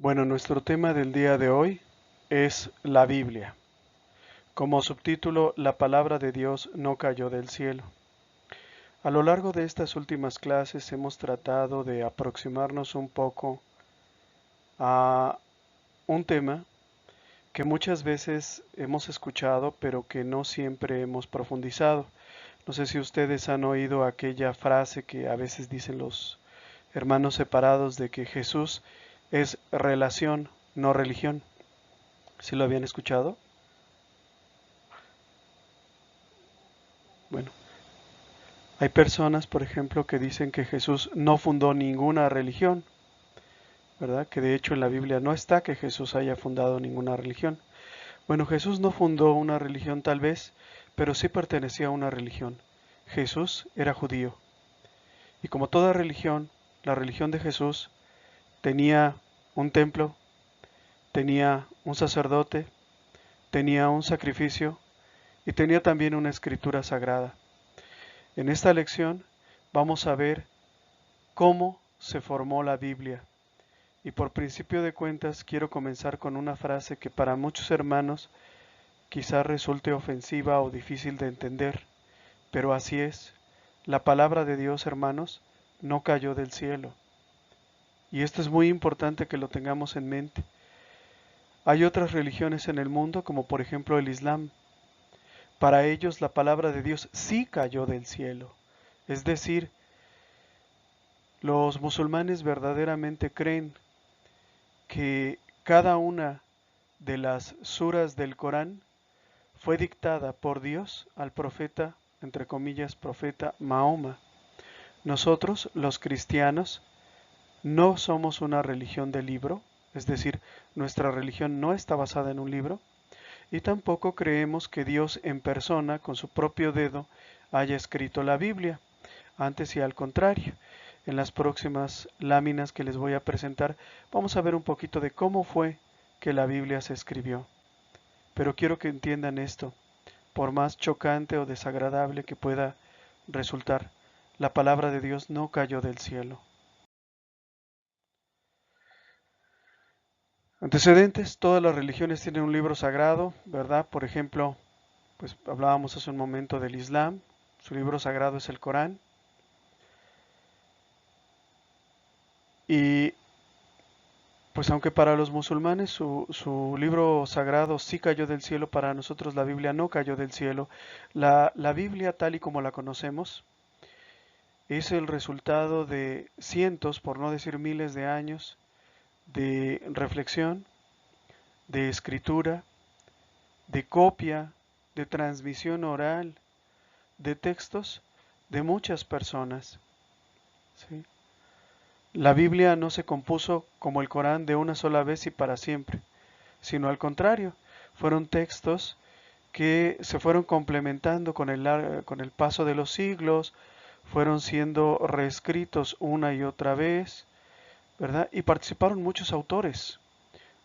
Bueno, nuestro tema del día de hoy es la Biblia. Como subtítulo, la palabra de Dios no cayó del cielo. A lo largo de estas últimas clases hemos tratado de aproximarnos un poco a un tema que muchas veces hemos escuchado, pero que no siempre hemos profundizado. No sé si ustedes han oído aquella frase que a veces dicen los hermanos separados de que Jesús es relación, no religión. ¿Sí lo habían escuchado? Bueno, hay personas, por ejemplo, que dicen que Jesús no fundó ninguna religión, ¿verdad? Que de hecho en la Biblia no está que Jesús haya fundado ninguna religión. Bueno, Jesús no fundó una religión tal vez, pero sí pertenecía a una religión. Jesús era judío. Y como toda religión, la religión de Jesús tenía un templo, tenía un sacerdote, tenía un sacrificio y tenía también una escritura sagrada. En esta lección vamos a ver cómo se formó la Biblia. Y por principio de cuentas quiero comenzar con una frase que para muchos hermanos quizás resulte ofensiva o difícil de entender, pero así es. La palabra de Dios, hermanos, no cayó del cielo. Y esto es muy importante que lo tengamos en mente. Hay otras religiones en el mundo, como por ejemplo el Islam. Para ellos la palabra de Dios sí cayó del cielo. Es decir, los musulmanes verdaderamente creen que cada una de las suras del Corán fue dictada por Dios al profeta, entre comillas, profeta Mahoma. Nosotros, los cristianos, no somos una religión de libro, es decir, nuestra religión no está basada en un libro, y tampoco creemos que Dios en persona, con su propio dedo, haya escrito la Biblia. Antes y al contrario, en las próximas láminas que les voy a presentar, vamos a ver un poquito de cómo fue que la Biblia se escribió. Pero quiero que entiendan esto, por más chocante o desagradable que pueda resultar, la palabra de Dios no cayó del cielo. Antecedentes, todas las religiones tienen un libro sagrado, ¿verdad? Por ejemplo, pues hablábamos hace un momento del Islam, su libro sagrado es el Corán. Y pues aunque para los musulmanes su libro sagrado sí cayó del cielo, para nosotros la Biblia no cayó del cielo. La Biblia tal y como la conocemos es el resultado de cientos, por no decir miles de años de reflexión, de escritura, de copia, de transmisión oral, de textos de muchas personas. ¿Sí? La Biblia no se compuso como el Corán de una sola vez y para siempre, sino al contrario, fueron textos que se fueron complementando con el paso de los siglos, fueron siendo reescritos una y otra vez, ¿verdad? Y participaron muchos autores,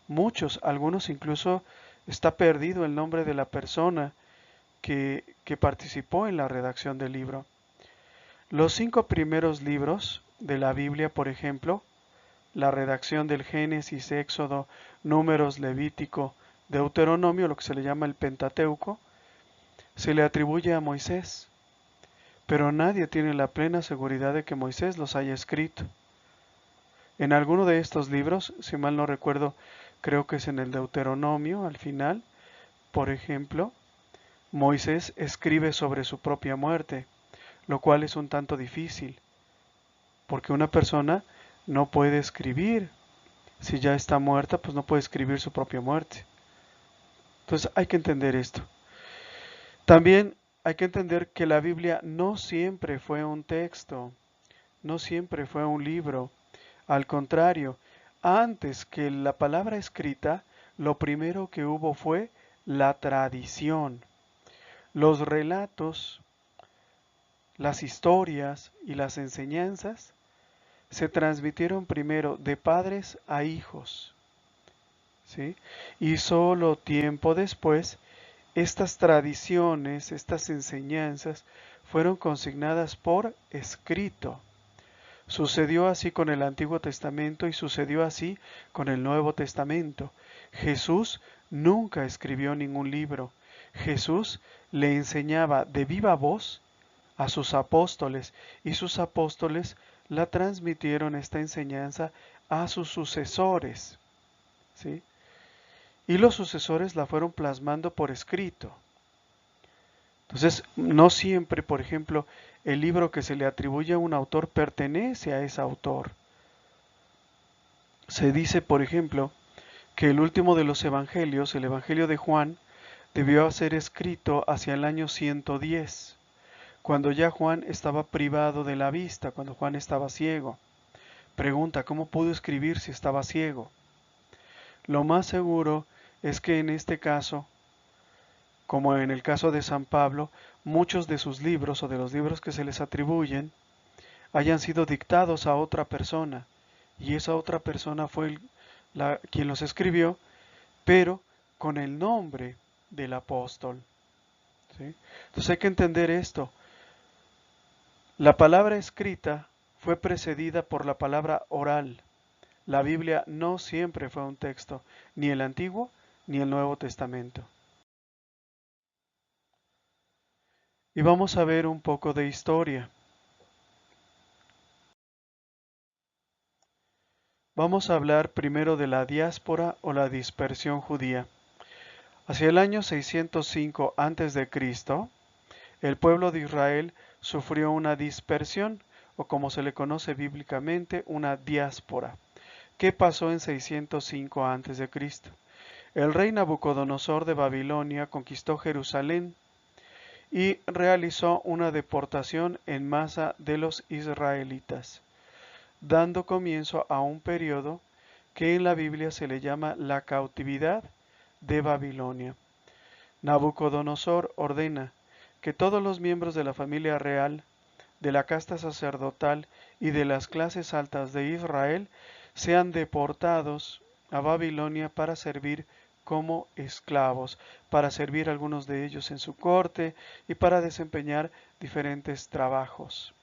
muchos, algunos incluso está perdido el nombre de la persona que participó en la redacción del libro. Los 5 primeros libros de la Biblia, por ejemplo, la redacción del Génesis, Éxodo, Números, Levítico, Deuteronomio, lo que se le llama el Pentateuco, se le atribuye a Moisés, pero nadie tiene la plena seguridad de que Moisés los haya escrito. En alguno de estos libros, si mal no recuerdo, creo que es en el Deuteronomio, al final, por ejemplo, Moisés escribe sobre su propia muerte, lo cual es un tanto difícil, porque una persona no puede escribir. Si ya está muerta, pues no puede escribir su propia muerte. Entonces hay que entender esto. También hay que entender que la Biblia no siempre fue un texto, no siempre fue un libro. Al contrario, antes que la palabra escrita, lo primero que hubo fue la tradición. Los relatos, las historias y las enseñanzas se transmitieron primero de padres a hijos, ¿sí? Y solo tiempo después, estas tradiciones, estas enseñanzas, fueron consignadas por escrito. Sucedió así con el Antiguo Testamento y sucedió así con el Nuevo Testamento. Jesús nunca escribió ningún libro. Jesús le enseñaba de viva voz a sus apóstoles y sus apóstoles la transmitieron esta enseñanza a sus sucesores, ¿sí? Y los sucesores la fueron plasmando por escrito. Entonces, no siempre, por ejemplo, el libro que se le atribuye a un autor pertenece a ese autor. Se dice, por ejemplo, que el último de los evangelios, el Evangelio de Juan, debió ser escrito hacia el año 110, cuando ya Juan estaba privado de la vista, cuando Juan estaba ciego. Pregunta, ¿cómo pudo escribir si estaba ciego? Lo más seguro es que en este caso, como en el caso de San Pablo, muchos de sus libros o de los libros que se les atribuyen hayan sido dictados a otra persona, y esa otra persona fue quien los escribió, pero con el nombre del apóstol, ¿sí? Entonces hay que entender esto. La palabra escrita fue precedida por la palabra oral. La Biblia no siempre fue un texto, ni el Antiguo ni el Nuevo Testamento. Y vamos a ver un poco de historia. Vamos a hablar primero de la diáspora o la dispersión judía. Hacia el año 605 a.C., el pueblo de Israel sufrió una dispersión, o como se le conoce bíblicamente, una diáspora. ¿Qué pasó en 605 a.C.? El rey Nabucodonosor de Babilonia conquistó Jerusalén y realizó una deportación en masa de los israelitas, dando comienzo a un periodo que en la Biblia se le llama la cautividad de Babilonia. Nabucodonosor ordena que todos los miembros de la familia real, de la casta sacerdotal y de las clases altas de Israel sean deportados a Babilonia para servir como esclavos, para servir algunos de ellos en su corte y para desempeñar diferentes trabajos.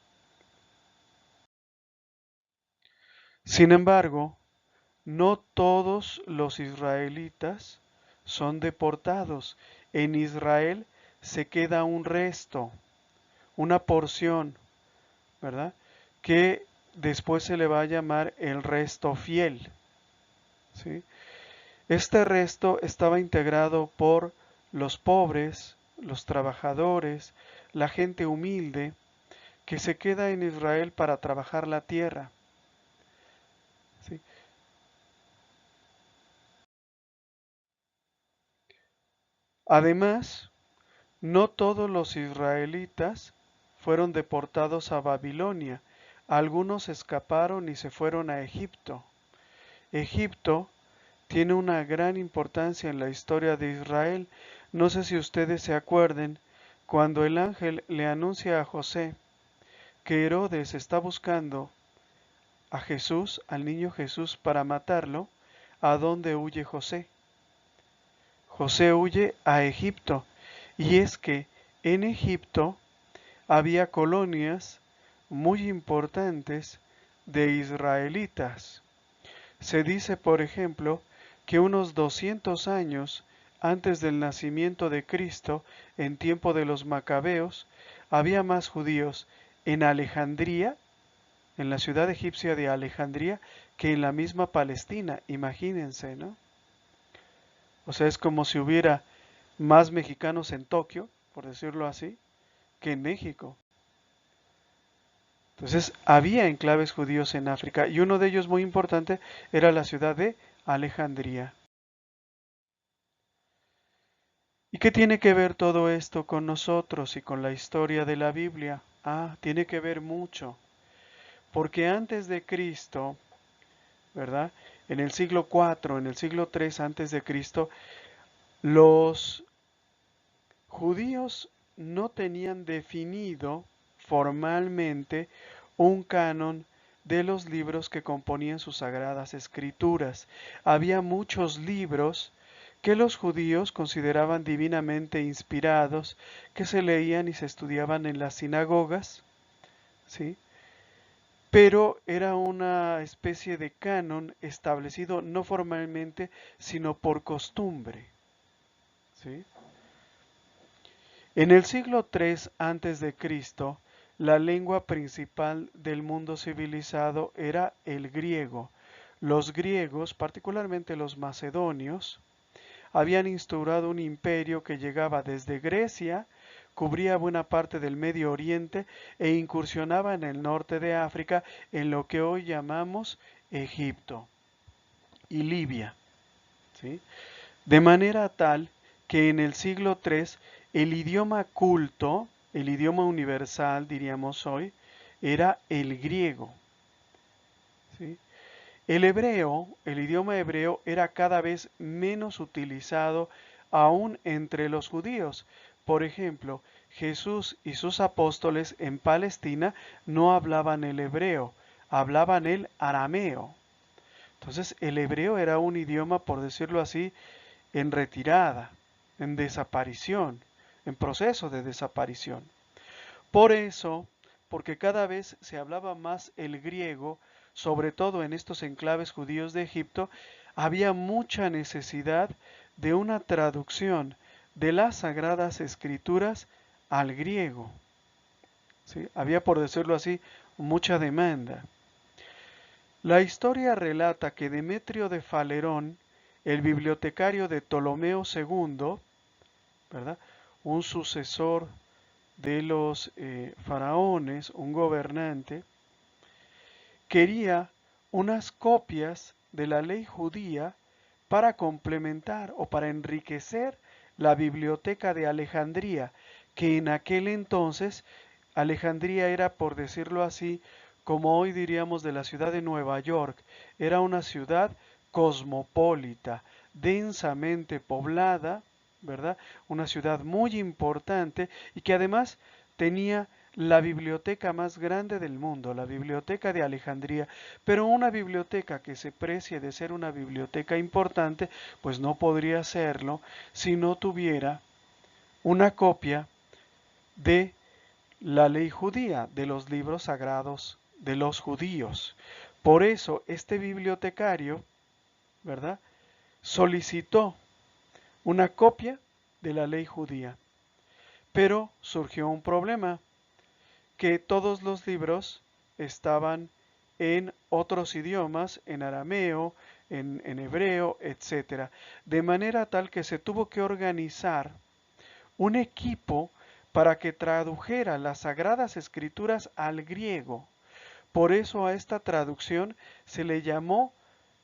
Sin embargo, no todos los israelitas son deportados. En Israel se queda un resto, una porción, ¿verdad? Que después se le va a llamar el resto fiel, ¿sí? Este resto estaba integrado por los pobres, los trabajadores, la gente humilde que se queda en Israel para trabajar la tierra, ¿sí? Además, no todos los israelitas fueron deportados a Babilonia. Algunos escaparon y se fueron a Egipto. Egipto tiene una gran importancia en la historia de Israel. No sé si ustedes se acuerden cuando el ángel le anuncia a José que Herodes está buscando a Jesús, al niño Jesús, para matarlo. ¿A dónde huye José? José huye a Egipto. Y es que en Egipto había colonias muy importantes de israelitas. Se dice, por ejemplo, que unos 200 años antes del nacimiento de Cristo, en tiempo de los macabeos, había más judíos en Alejandría, en la ciudad egipcia de Alejandría, que en la misma Palestina. Imagínense, ¿no? O sea, es como si hubiera más mexicanos en Tokio, por decirlo así, que en México. Entonces, había enclaves judíos en África y uno de ellos muy importante era la ciudad de Alejandría. ¿Y qué tiene que ver todo esto con nosotros y con la historia de la Biblia? Tiene que ver mucho, porque antes de Cristo, ¿verdad? En el siglo IV, en el siglo III antes de Cristo, los judíos no tenían definido formalmente un canon de los libros que componían sus sagradas escrituras. Había muchos libros que los judíos consideraban divinamente inspirados, que se leían y se estudiaban en las sinagogas, ¿sí? pero era una especie de canon establecido no formalmente, sino por costumbre. ¿Sí? En el siglo III antes de Cristo, la lengua principal del mundo civilizado era el griego. Los griegos, particularmente los macedonios, habían instaurado un imperio que llegaba desde Grecia, cubría buena parte del Medio Oriente e incursionaba en el norte de África, en lo que hoy llamamos Egipto y Libia. ¿Sí? De manera tal que en el siglo III el idioma culto, el idioma universal, diríamos hoy, era el griego. ¿Sí? El hebreo, el idioma hebreo, era cada vez menos utilizado aún entre los judíos. Por ejemplo, Jesús y sus apóstoles en Palestina no hablaban el hebreo, hablaban el arameo. Entonces, el hebreo era un idioma, por decirlo así, en retirada, en desaparición, en proceso de desaparición. Por eso, porque cada vez se hablaba más el griego, sobre todo en estos enclaves judíos de Egipto, había mucha necesidad de una traducción de las sagradas escrituras al griego. ¿Sí? Había, por decirlo así, mucha demanda. La historia relata que Demetrio de Falerón, el bibliotecario de Ptolomeo II, ¿verdad? Un sucesor de los faraones, un gobernante, quería unas copias de la ley judía para complementar o para enriquecer la biblioteca de Alejandría, que en aquel entonces Alejandría era, por decirlo así, como hoy diríamos de la ciudad de Nueva York, era una ciudad cosmopolita, densamente poblada, ¿verdad? Una ciudad muy importante y que además tenía la biblioteca más grande del mundo, la biblioteca de Alejandría, pero una biblioteca que se precie de ser una biblioteca importante, pues no podría serlo si no tuviera una copia de la ley judía, de los libros sagrados de los judíos. Por eso este bibliotecario, ¿verdad?, solicitó una copia de la ley judía. Pero surgió un problema, que todos los libros estaban en otros idiomas, en arameo, en hebreo, etc. De manera tal que se tuvo que organizar un equipo para que tradujera las sagradas escrituras al griego. Por eso a esta traducción se le llamó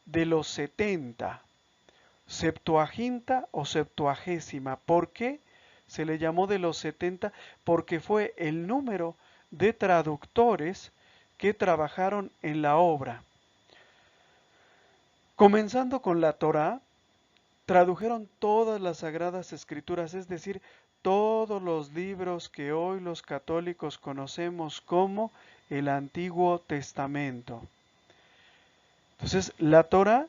de los 70, Septuaginta o Septuagésima. ¿Por qué se le llamó de los 70? Porque fue el número de traductores que trabajaron en la obra. Comenzando con la Torá, tradujeron todas las sagradas escrituras, es decir, todos los libros que hoy los católicos conocemos como el Antiguo Testamento. Entonces, la Torá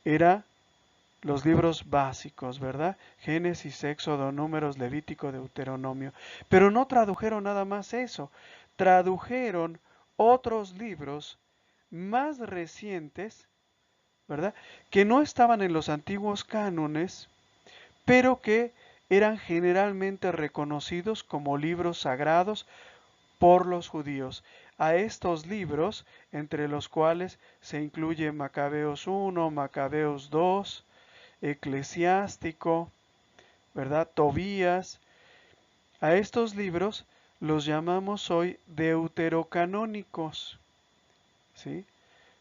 era los libros básicos, ¿verdad? Génesis, Éxodo, Números, Levítico, Deuteronomio. Pero no tradujeron nada más eso, tradujeron otros libros más recientes, ¿verdad? Que no estaban en los antiguos cánones, pero que eran generalmente reconocidos como libros sagrados por los judíos. A estos libros, entre los cuales se incluye Macabeos 1, Macabeos 2, Eclesiástico, ¿verdad? Tobías. A estos libros los llamamos hoy deuterocanónicos, ¿sí?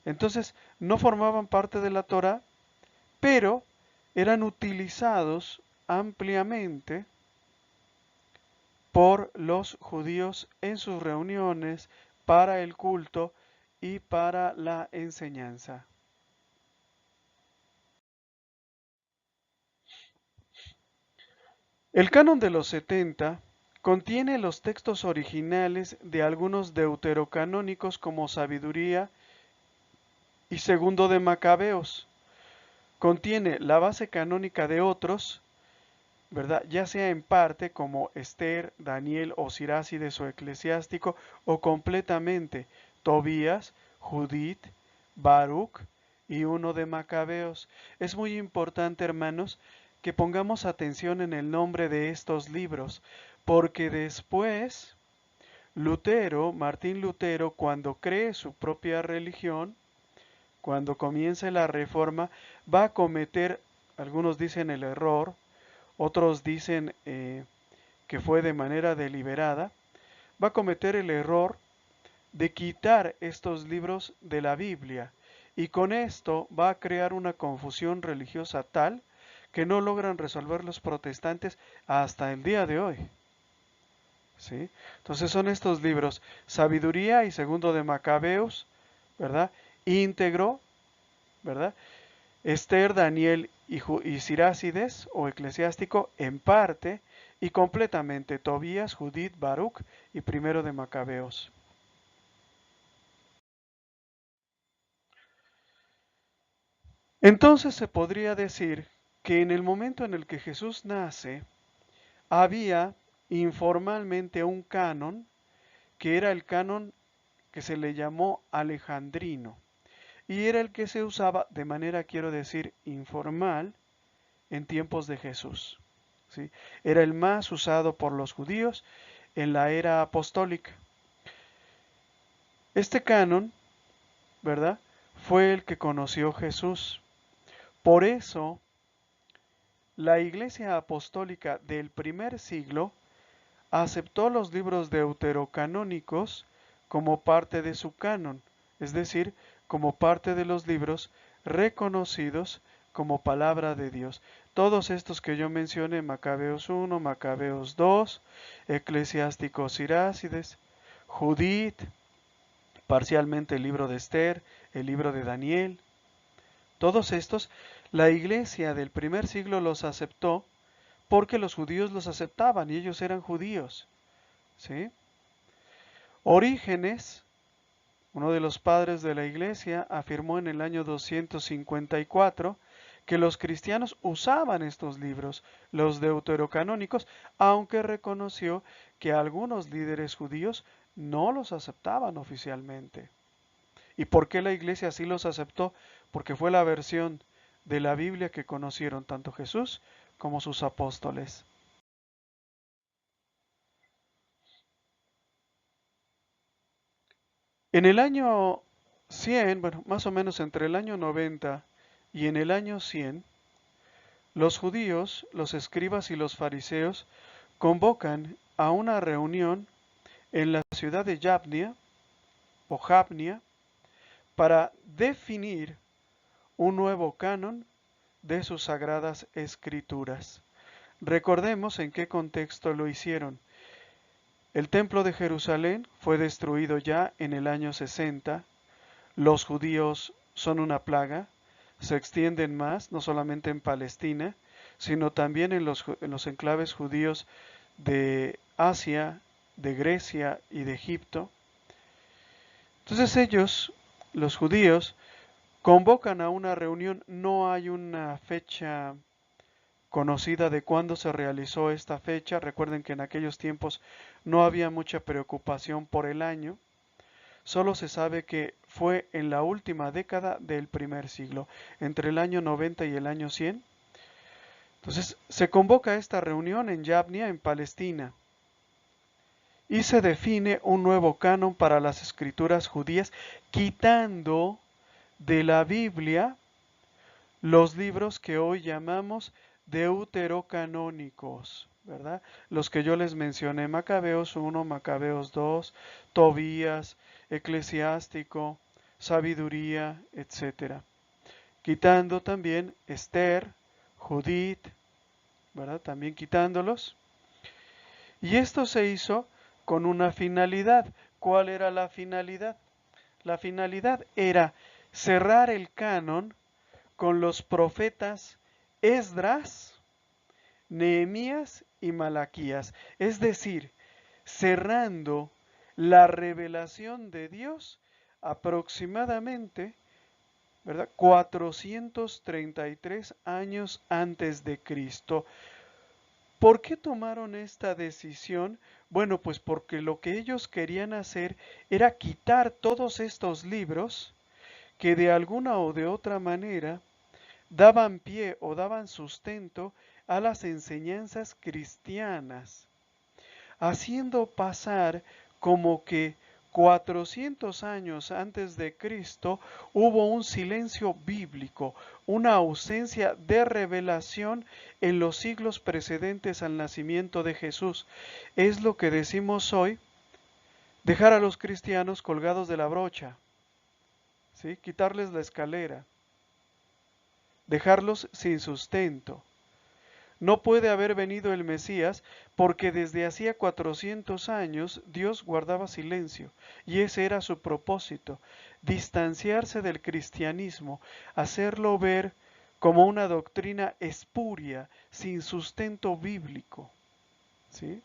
Entonces, no formaban parte de la Torá, pero eran utilizados ampliamente por los judíos en sus reuniones, para el culto y para la enseñanza. El canon de los 70 contiene los textos originales de algunos deuterocanónicos como Sabiduría y Segundo de Macabeos. Contiene la base canónica de otros, ¿verdad? Ya sea en parte como Esther, Daniel o Sirácides o Eclesiástico, o completamente Tobías, Judith, Baruch y uno de Macabeos. Es muy importante, hermanos, que pongamos atención en el nombre de estos libros, porque después Lutero, Martín Lutero, cuando cree su propia religión, cuando comience la reforma, va a cometer, algunos dicen el error, otros dicen que fue de manera deliberada, va a cometer el error de quitar estos libros de la Biblia y con esto va a crear una confusión religiosa tal que no logran resolver los protestantes hasta el día de hoy. ¿Sí? Entonces son estos libros, Sabiduría y Segundo de Macabeos, ¿verdad? Íntegro, ¿verdad? Esther, Daniel y Sirácides o Eclesiástico en parte y completamente Tobías, Judith, Baruch y Primero de Macabeos. Entonces se podría decir que en el momento en el que Jesús nace, había informalmente un canon que era el canon que se le llamó alejandrino y era el que se usaba de manera, quiero decir, informal en tiempos de Jesús. ¿Sí? Era el más usado por los judíos en la era apostólica. Este canon, ¿verdad? Fue el que conoció Jesús. Por eso, la Iglesia Apostólica del primer siglo aceptó los libros deuterocanónicos como parte de su canon, es decir, como parte de los libros reconocidos como palabra de Dios. Todos estos que yo mencioné, Macabeos 1, Macabeos 2, Eclesiástico Sirácides, Judith, parcialmente el libro de Esther, el libro de Daniel, todos estos, la iglesia del primer siglo los aceptó porque los judíos los aceptaban y ellos eran judíos. ¿Sí? Orígenes, uno de los padres de la iglesia, afirmó en el año 254 que los cristianos usaban estos libros, los deuterocanónicos, aunque reconoció que algunos líderes judíos no los aceptaban oficialmente. ¿Y por qué la iglesia sí los aceptó? Porque fue la versión de la Biblia que conocieron tanto Jesús como sus apóstoles. En el año 100, bueno, más o menos entre el año 90 y en el año 100, los judíos, los escribas y los fariseos convocan a una reunión en la ciudad de Yabnia o Jabnia para definir un nuevo canon de sus sagradas escrituras. Recordemos en qué contexto lo hicieron. El templo de Jerusalén fue destruido ya en el año 60. Los judíos son una plaga, se extienden más, no solamente en Palestina, sino también en los enclaves judíos de Asia, de Grecia y de Egipto. Entonces ellos, los judíos, convocan a una reunión, no hay una fecha conocida de cuándo se realizó esta fecha. Recuerden que en aquellos tiempos no había mucha preocupación por el año. Solo se sabe que fue en la última década del primer siglo, entre el año 90 y el año 100. Entonces se convoca esta reunión en Yabnia, en Palestina, y se define un nuevo canon para las escrituras judías, quitando de la Biblia los libros que hoy llamamos deuterocanónicos, ¿verdad? Los que yo les mencioné, Macabeos 1, Macabeos 2, Tobías, Eclesiástico, Sabiduría, etc. Quitando también Esther, Judith, ¿verdad? También quitándolos. Y esto se hizo con una finalidad. ¿Cuál era la finalidad? La finalidad era cerrar el canon con los profetas Esdras, Nehemías y Malaquías, es decir, cerrando la revelación de Dios aproximadamente, ¿verdad? 433 años antes de Cristo. ¿Por qué tomaron esta decisión? Bueno, pues porque lo que ellos querían hacer era quitar todos estos libros que de alguna o de otra manera daban pie o daban sustento a las enseñanzas cristianas, haciendo pasar como que 400 años antes de Cristo hubo un silencio bíblico, una ausencia de revelación en los siglos precedentes al nacimiento de Jesús. Es lo que decimos hoy, dejar a los cristianos colgados de la brocha, ¿sí? Quitarles la escalera, dejarlos sin sustento. No puede haber venido el Mesías porque desde hacía 400 años Dios guardaba silencio y ese era su propósito, distanciarse del cristianismo, hacerlo ver como una doctrina espuria, sin sustento bíblico. ¿Sí?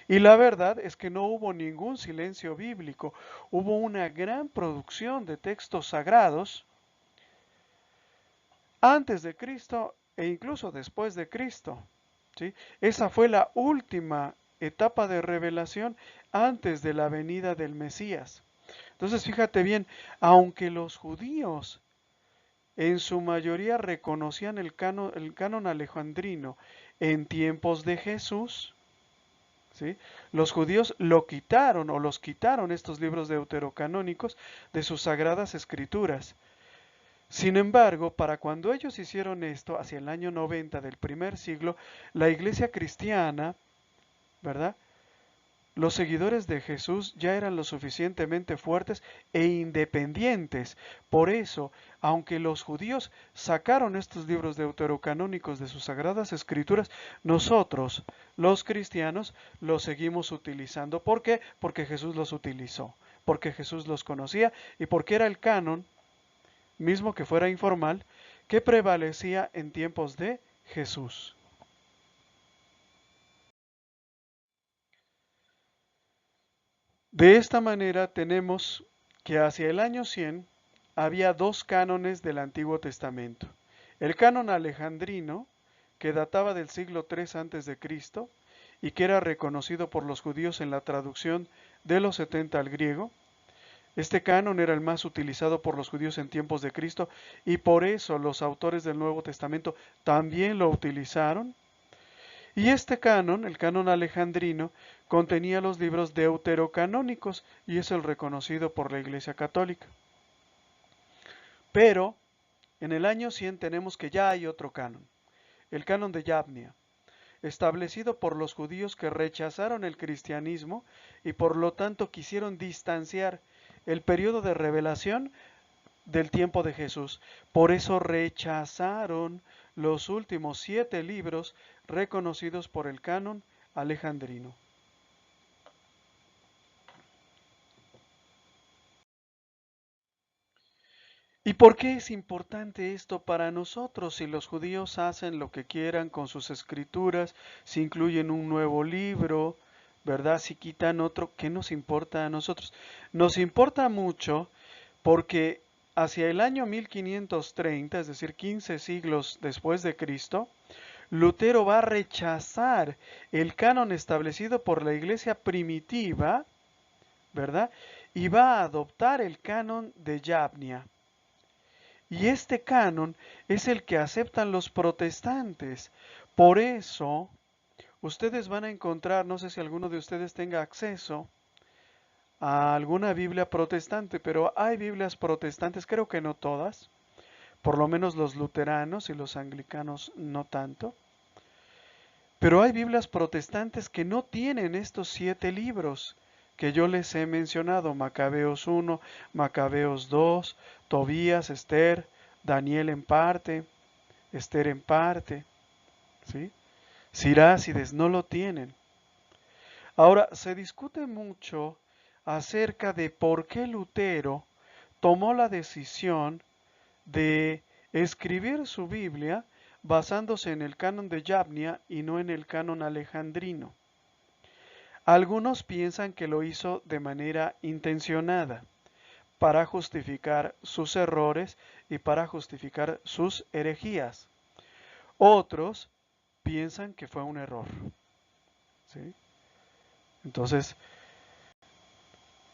Y la verdad es que no hubo ningún silencio bíblico, hubo una gran producción de textos sagrados antes de Cristo e incluso después de Cristo. ¿Sí? Esa fue la última etapa de revelación antes de la venida del Mesías. Entonces, fíjate bien, aunque los judíos en su mayoría reconocían el canon alejandrino en tiempos de Jesús, ¿sí? Los judíos lo quitaron o los quitaron estos libros deuterocanónicos de sus sagradas escrituras. Sin embargo, para cuando ellos hicieron esto, hacia el año 90 del primer siglo, la iglesia cristiana, ¿verdad? Los seguidores de Jesús ya eran lo suficientemente fuertes e independientes. Por eso, aunque los judíos sacaron estos libros deuterocanónicos de sus sagradas escrituras, nosotros, los cristianos, los seguimos utilizando. ¿Por qué? Porque Jesús los utilizó, porque Jesús los conocía y porque era el canon, mismo que fuera informal, que prevalecía en tiempos de Jesús. De esta manera tenemos que hacia el año 100 había dos cánones del Antiguo Testamento. El canon alejandrino, que databa del siglo III antes de Cristo y que era reconocido por los judíos en la traducción de los 70 al griego. Este canon era el más utilizado por los judíos en tiempos de Cristo y por eso los autores del Nuevo Testamento también lo utilizaron. Y este canon, el canon alejandrino, contenía los libros deuterocanónicos y es el reconocido por la Iglesia Católica. Pero en el año 100 tenemos que ya hay otro canon, el canon de Yabnia, establecido por los judíos que rechazaron el cristianismo y por lo tanto quisieron distanciar el periodo de revelación del tiempo de Jesús. Por eso rechazaron los últimos 7 libros reconocidos por el canon alejandrino. ¿Y por qué es importante esto para nosotros? Si los judíos hacen lo que quieran con sus escrituras, si incluyen un nuevo libro, ¿verdad? Si quitan otro, ¿qué nos importa a nosotros? Nos importa mucho porque hacia el año 1530, es decir, 15 siglos después de Cristo, Lutero va a rechazar el canon establecido por la iglesia primitiva, ¿verdad? Y va a adoptar el canon de Yabnia. Y este canon es el que aceptan los protestantes. Por eso, ustedes van a encontrar, no sé si alguno de ustedes tenga acceso a alguna Biblia protestante, pero hay Biblias protestantes, creo que no todas, por lo menos los luteranos y los anglicanos no tanto. Pero hay Biblias protestantes que no tienen estos 7 libros que yo les he mencionado, Macabeos 1, Macabeos 2, Tobías, Esther, Daniel en parte, Esther en parte, ¿sí? Sirácides no lo tienen. Ahora, se discute mucho acerca de por qué Lutero tomó la decisión de escribir su Biblia basándose en el canon de Yabnia y no en el canon alejandrino. Algunos piensan que lo hizo de manera intencionada, para justificar sus errores y para justificar sus herejías. Otros piensan que fue un error, ¿sí? Entonces,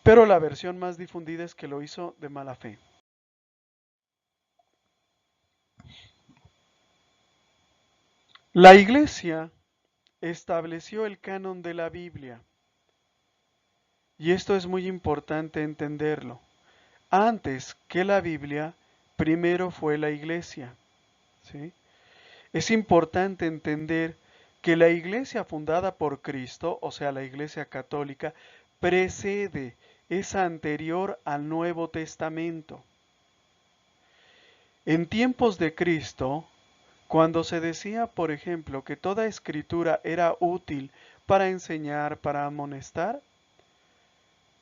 pero la versión más difundida es que lo hizo de mala fe. La Iglesia estableció el canon de la Biblia, y esto es muy importante entenderlo. Antes que la Biblia, primero fue la Iglesia, ¿sí? Es importante entender que la Iglesia fundada por Cristo, o sea, la Iglesia católica, precede, es anterior al Nuevo Testamento. En tiempos de Cristo, cuando se decía, por ejemplo, que toda escritura era útil para enseñar, para amonestar,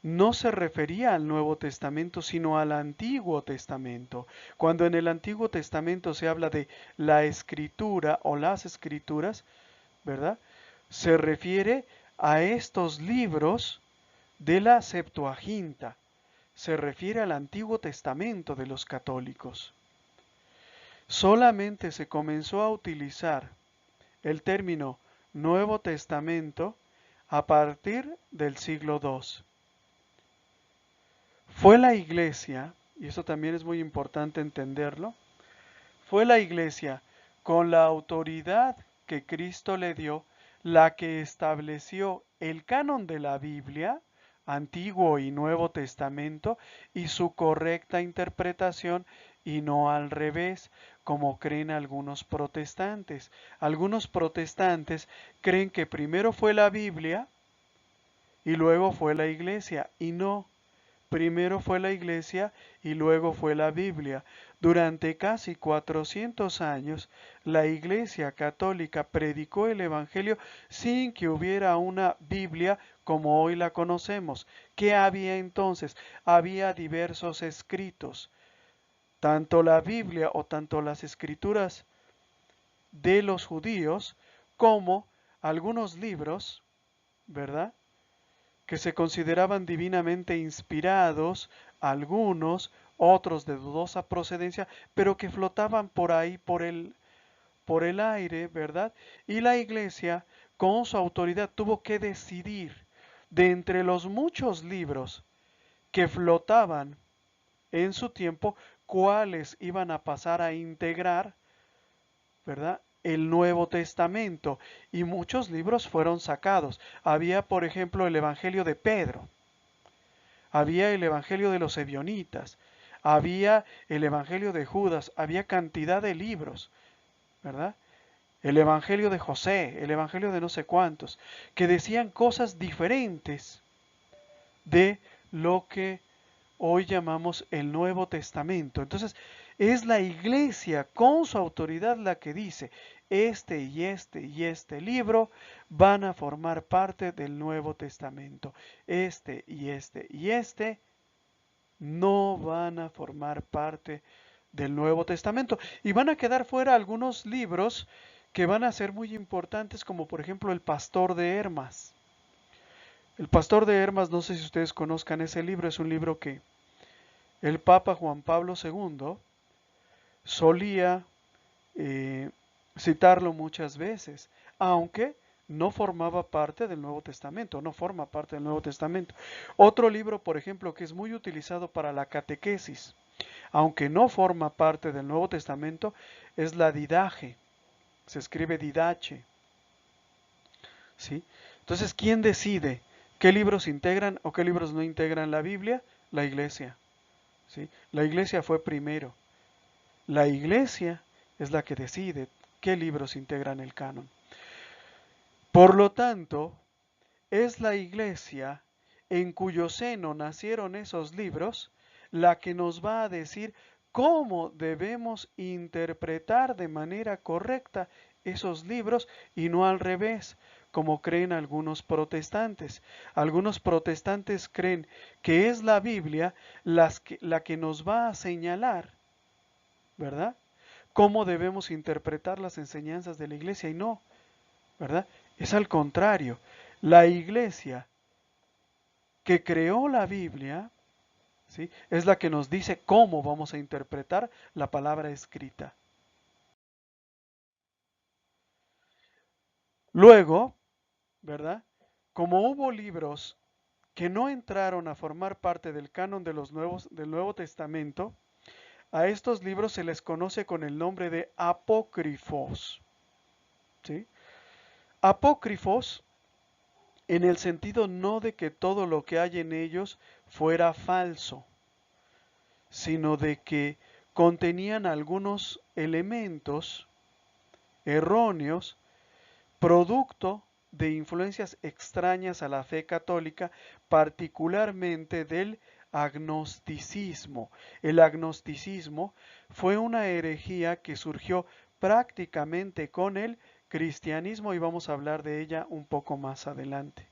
no se refería al Nuevo Testamento, sino al Antiguo Testamento. Cuando en el Antiguo Testamento se habla de la escritura o las escrituras, ¿verdad? Se refiere a estos libros de la Septuaginta. Se refiere al Antiguo Testamento de los católicos. Solamente se comenzó a utilizar el término Nuevo Testamento a partir del siglo II. Fue la Iglesia, y eso también es muy importante entenderlo, fue la Iglesia con la autoridad que Cristo le dio la que estableció el canon de la Biblia, Antiguo y Nuevo Testamento, y su correcta interpretación, y no al revés, como creen algunos protestantes. Algunos protestantes creen que primero fue la Biblia y luego fue la Iglesia, y no. Primero fue la Iglesia y luego fue la Biblia. Durante casi 400 años, la Iglesia católica predicó el Evangelio sin que hubiera una Biblia como hoy la conocemos. ¿Qué había entonces? Había diversos escritos. Tanto la Biblia o tanto las escrituras de los judíos como algunos libros, ¿verdad?, que se consideraban divinamente inspirados, algunos, otros de dudosa procedencia, pero que flotaban por ahí, por el aire, ¿verdad? Y la Iglesia, con su autoridad, tuvo que decidir de entre los muchos libros que flotaban en su tiempo, cuáles iban a pasar a integrar, ¿verdad?, el Nuevo Testamento, y muchos libros fueron sacados. Había, por ejemplo, el Evangelio de Pedro, había el Evangelio de los Ebionitas, había el Evangelio de Judas, había cantidad de libros, ¿verdad? El Evangelio de José, el Evangelio de no sé cuántos, que decían cosas diferentes de lo que hoy llamamos el Nuevo Testamento. Entonces, es la Iglesia con su autoridad la que dice, este y este y este libro van a formar parte del Nuevo Testamento. Este y este y este no van a formar parte del Nuevo Testamento. Y van a quedar fuera algunos libros que van a ser muy importantes, como por ejemplo el Pastor de Hermas. El Pastor de Hermas, no sé si ustedes conozcan ese libro, es un libro que el Papa Juan Pablo II solía eh, citarlo muchas veces, aunque no formaba parte del Nuevo Testamento, no forma parte del Nuevo Testamento. Otro libro, por ejemplo, que es muy utilizado para la catequesis, aunque no forma parte del Nuevo Testamento, es la Didache. Se escribe Didache, ¿sí? Entonces, ¿quién decide qué libros integran o qué libros no integran la Biblia? La Iglesia, ¿sí? La Iglesia fue primero. La Iglesia es la que decide qué libros integran el canon. Por lo tanto, es la Iglesia en cuyo seno nacieron esos libros la que nos va a decir cómo debemos interpretar de manera correcta esos libros y no al revés, como creen algunos protestantes. Algunos protestantes creen que es la Biblia la que nos va a señalar, ¿verdad?, cómo debemos interpretar las enseñanzas de la Iglesia, y no, ¿verdad? Es al contrario. La Iglesia que creó la Biblia, ¿sí?, es la que nos dice cómo vamos a interpretar la palabra escrita. Luego, ¿verdad? Como hubo libros que no entraron a formar parte del canon del Nuevo Testamento, a estos libros se les conoce con el nombre de apócrifos, ¿sí? Apócrifos en el sentido no de que todo lo que hay en ellos fuera falso, sino de que contenían algunos elementos erróneos, producto de influencias extrañas a la fe católica, particularmente del agnosticismo. El agnosticismo fue una herejía que surgió prácticamente con el cristianismo y vamos a hablar de ella un poco más adelante.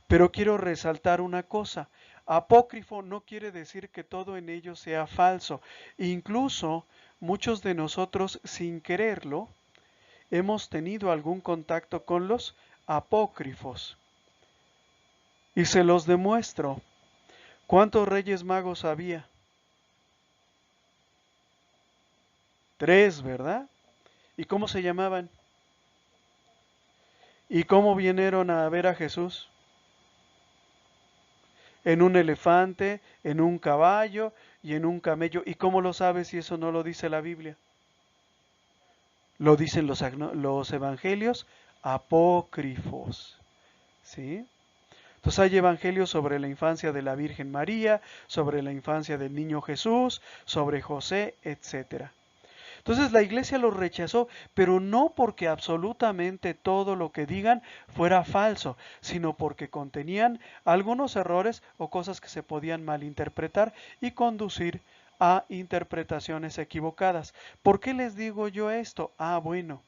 Pero quiero resaltar una cosa, apócrifo no quiere decir que todo en ello sea falso. Incluso muchos de nosotros, sin quererlo, hemos tenido algún contacto con los apócrifos. Y se los demuestro. ¿Cuántos reyes magos había? 3, ¿verdad? ¿Y cómo se llamaban? ¿Y cómo vinieron a ver a Jesús? En un elefante, en un caballo y en un camello. ¿Y cómo lo sabes si eso no lo dice la Biblia? Lo dicen los evangelios apócrifos. ¿Sí? Entonces hay evangelios sobre la infancia de la Virgen María, sobre la infancia del niño Jesús, sobre José, etc. Entonces la iglesia los rechazó, pero no porque absolutamente todo lo que digan fuera falso, sino porque contenían algunos errores o cosas que se podían malinterpretar y conducir a interpretaciones equivocadas. ¿Por qué les digo yo esto? Bueno,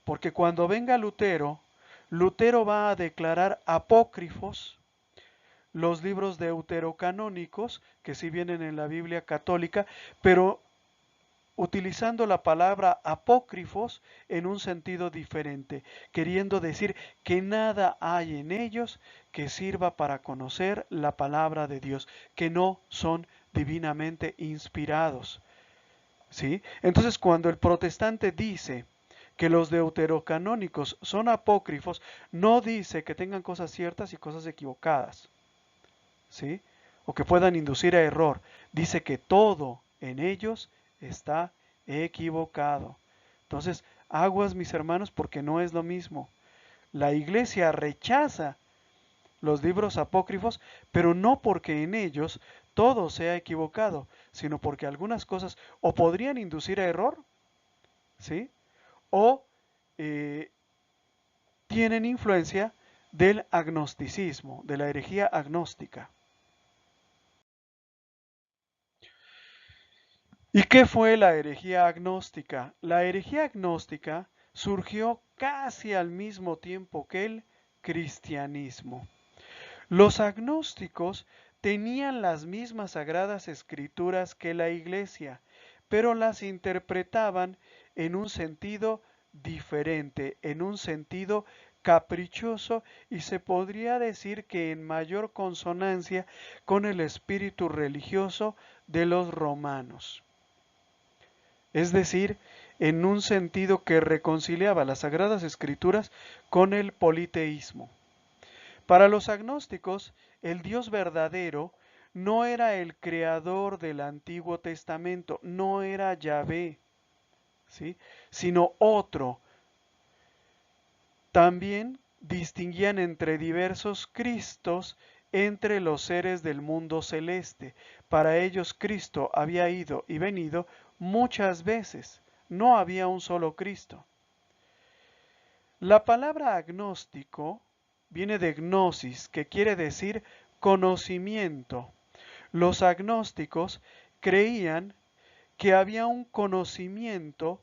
porque cuando venga Lutero, Lutero va a declarar apócrifos los libros deuterocanónicos, que sí vienen en la Biblia católica, pero utilizando la palabra apócrifos en un sentido diferente, queriendo decir que nada hay en ellos que sirva para conocer la palabra de Dios, que no son divinamente inspirados. ¿Sí? Entonces, cuando el protestante dice que los deuterocanónicos son apócrifos, no dice que tengan cosas ciertas y cosas equivocadas, ¿sí? O que puedan inducir a error. Dice que todo en ellos está equivocado. Entonces, aguas mis hermanos porque no es lo mismo. La iglesia rechaza los libros apócrifos, pero no porque en ellos todo sea equivocado, sino porque algunas cosas o podrían inducir a error, ¿sí? O eh, tienen influencia del agnosticismo, de la herejía agnóstica. ¿Y qué fue la herejía agnóstica? La herejía agnóstica surgió casi al mismo tiempo que el cristianismo. Los agnósticos tenían las mismas sagradas escrituras que la iglesia, pero las interpretaban en un sentido diferente, en un sentido caprichoso y se podría decir que en mayor consonancia con el espíritu religioso de los romanos. Es decir, en un sentido que reconciliaba las sagradas escrituras con el politeísmo. Para los agnósticos, el Dios verdadero no era el creador del Antiguo Testamento, no era Yahvé, ¿sí? Sino otro. También distinguían entre diversos Cristos entre los seres del mundo celeste. Para ellos Cristo había ido y venido muchas veces, no había un solo Cristo. La palabra agnóstico viene de gnosis, que quiere decir conocimiento. Los agnósticos creían que había un conocimiento,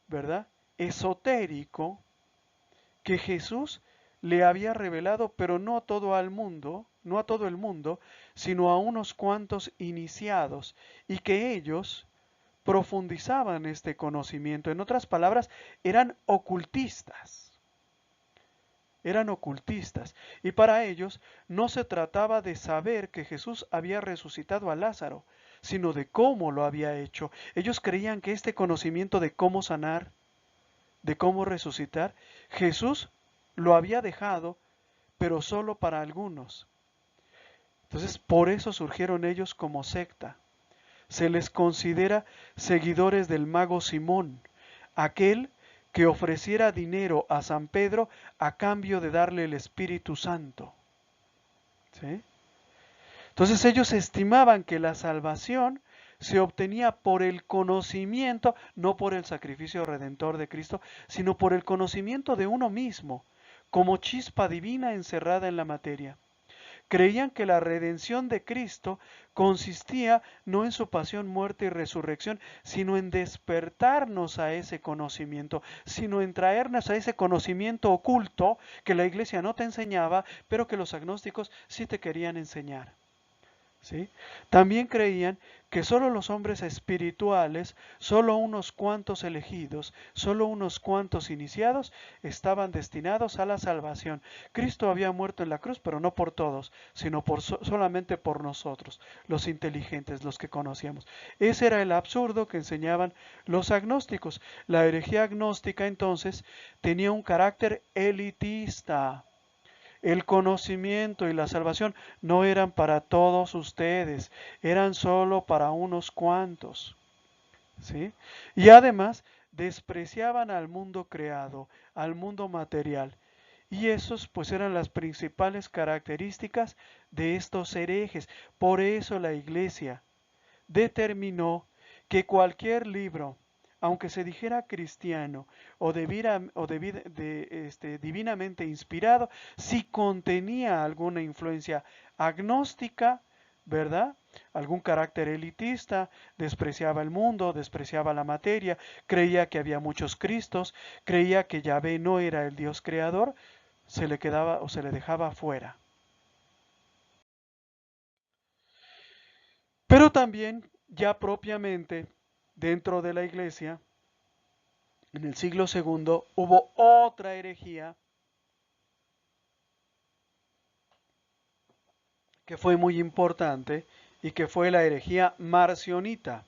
¿verdad? Esotérico que Jesús le había revelado, pero no a todo al mundo, no a todo el mundo, sino a unos cuantos iniciados, y que ellos profundizaban este conocimiento. En otras palabras, eran ocultistas. Eran ocultistas. Y para ellos no se trataba de saber que Jesús había resucitado a Lázaro, sino de cómo lo había hecho. Ellos creían que este conocimiento de cómo sanar, de cómo resucitar, Jesús lo había dejado, pero solo para algunos. Entonces, por eso surgieron ellos como secta. Se les considera seguidores del mago Simón, aquel que ofreciera dinero a San Pedro a cambio de darle el Espíritu Santo. ¿Sí? Entonces ellos estimaban que la salvación se obtenía por el conocimiento, no por el sacrificio redentor de Cristo, sino por el conocimiento de uno mismo, como chispa divina encerrada en la materia. Creían que la redención de Cristo consistía no en su pasión, muerte y resurrección, sino en despertarnos a ese conocimiento, sino en traernos a ese conocimiento oculto que la iglesia no te enseñaba, pero que los agnósticos sí te querían enseñar. ¿Sí? También creían que solo los hombres espirituales, solo unos cuantos elegidos, solo unos cuantos iniciados estaban destinados a la salvación. Cristo había muerto en la cruz, pero no por todos, sino solamente por nosotros, los inteligentes, los que conocíamos. Ese era el absurdo que enseñaban los agnósticos. La herejía agnóstica entonces tenía un carácter elitista. El conocimiento y la salvación no eran para todos ustedes, eran solo para unos cuantos. ¿Sí? Y además despreciaban al mundo creado, al mundo material. Y esos pues eran las principales características de estos herejes. Por eso la Iglesia determinó que cualquier libro, aunque se dijera cristiano o divinamente inspirado, si contenía alguna influencia agnóstica, ¿verdad? Algún carácter elitista, despreciaba el mundo, despreciaba la materia, creía que había muchos Cristos, creía que Yahvé no era el Dios creador, se le quedaba o se le dejaba fuera. Pero también, ya propiamente, dentro de la iglesia, en el siglo segundo, hubo otra herejía que fue muy importante y que fue la herejía marcionita.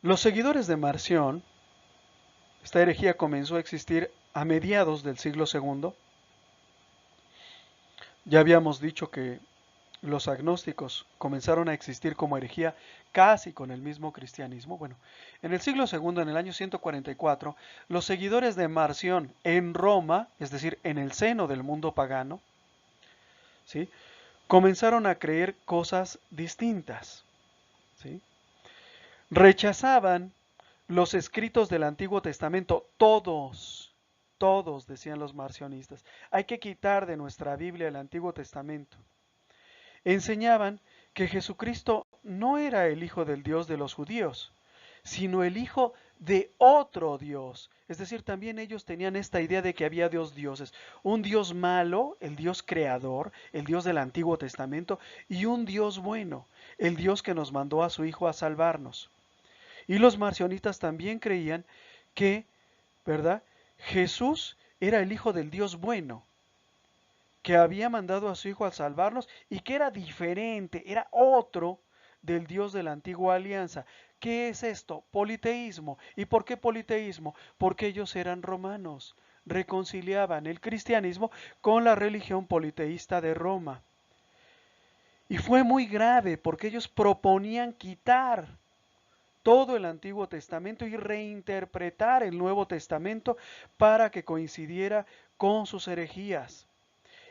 Los seguidores de Marción, esta herejía comenzó a existir a mediados del siglo segundo. Ya habíamos dicho que los agnósticos comenzaron a existir como herejía casi con el mismo cristianismo. Bueno, en el siglo segundo, en el año 144, los seguidores de Marción en Roma, es decir, en el seno del mundo pagano, ¿sí?, comenzaron a creer cosas distintas. ¿Sí? Rechazaban los escritos del Antiguo Testamento, todos, decían los marcionistas. Hay que quitar de nuestra Biblia el Antiguo Testamento. Enseñaban que Jesucristo no era el Hijo del Dios de los judíos, sino el Hijo de otro Dios. Es decir, también ellos tenían esta idea de que había dos dioses. Un Dios malo, el Dios creador, el Dios del Antiguo Testamento, y un Dios bueno, el Dios que nos mandó a su Hijo a salvarnos. Y los marcionistas también creían que, ¿verdad?, Jesús era el Hijo del Dios bueno, que había mandado a su Hijo a salvarnos y que era diferente, era otro del Dios de la antigua alianza. ¿Qué es esto? Politeísmo. ¿Y por qué politeísmo? Porque ellos eran romanos, reconciliaban el cristianismo con la religión politeísta de Roma. Y fue muy grave porque ellos proponían quitar todo el Antiguo Testamento y reinterpretar el Nuevo Testamento para que coincidiera con sus herejías.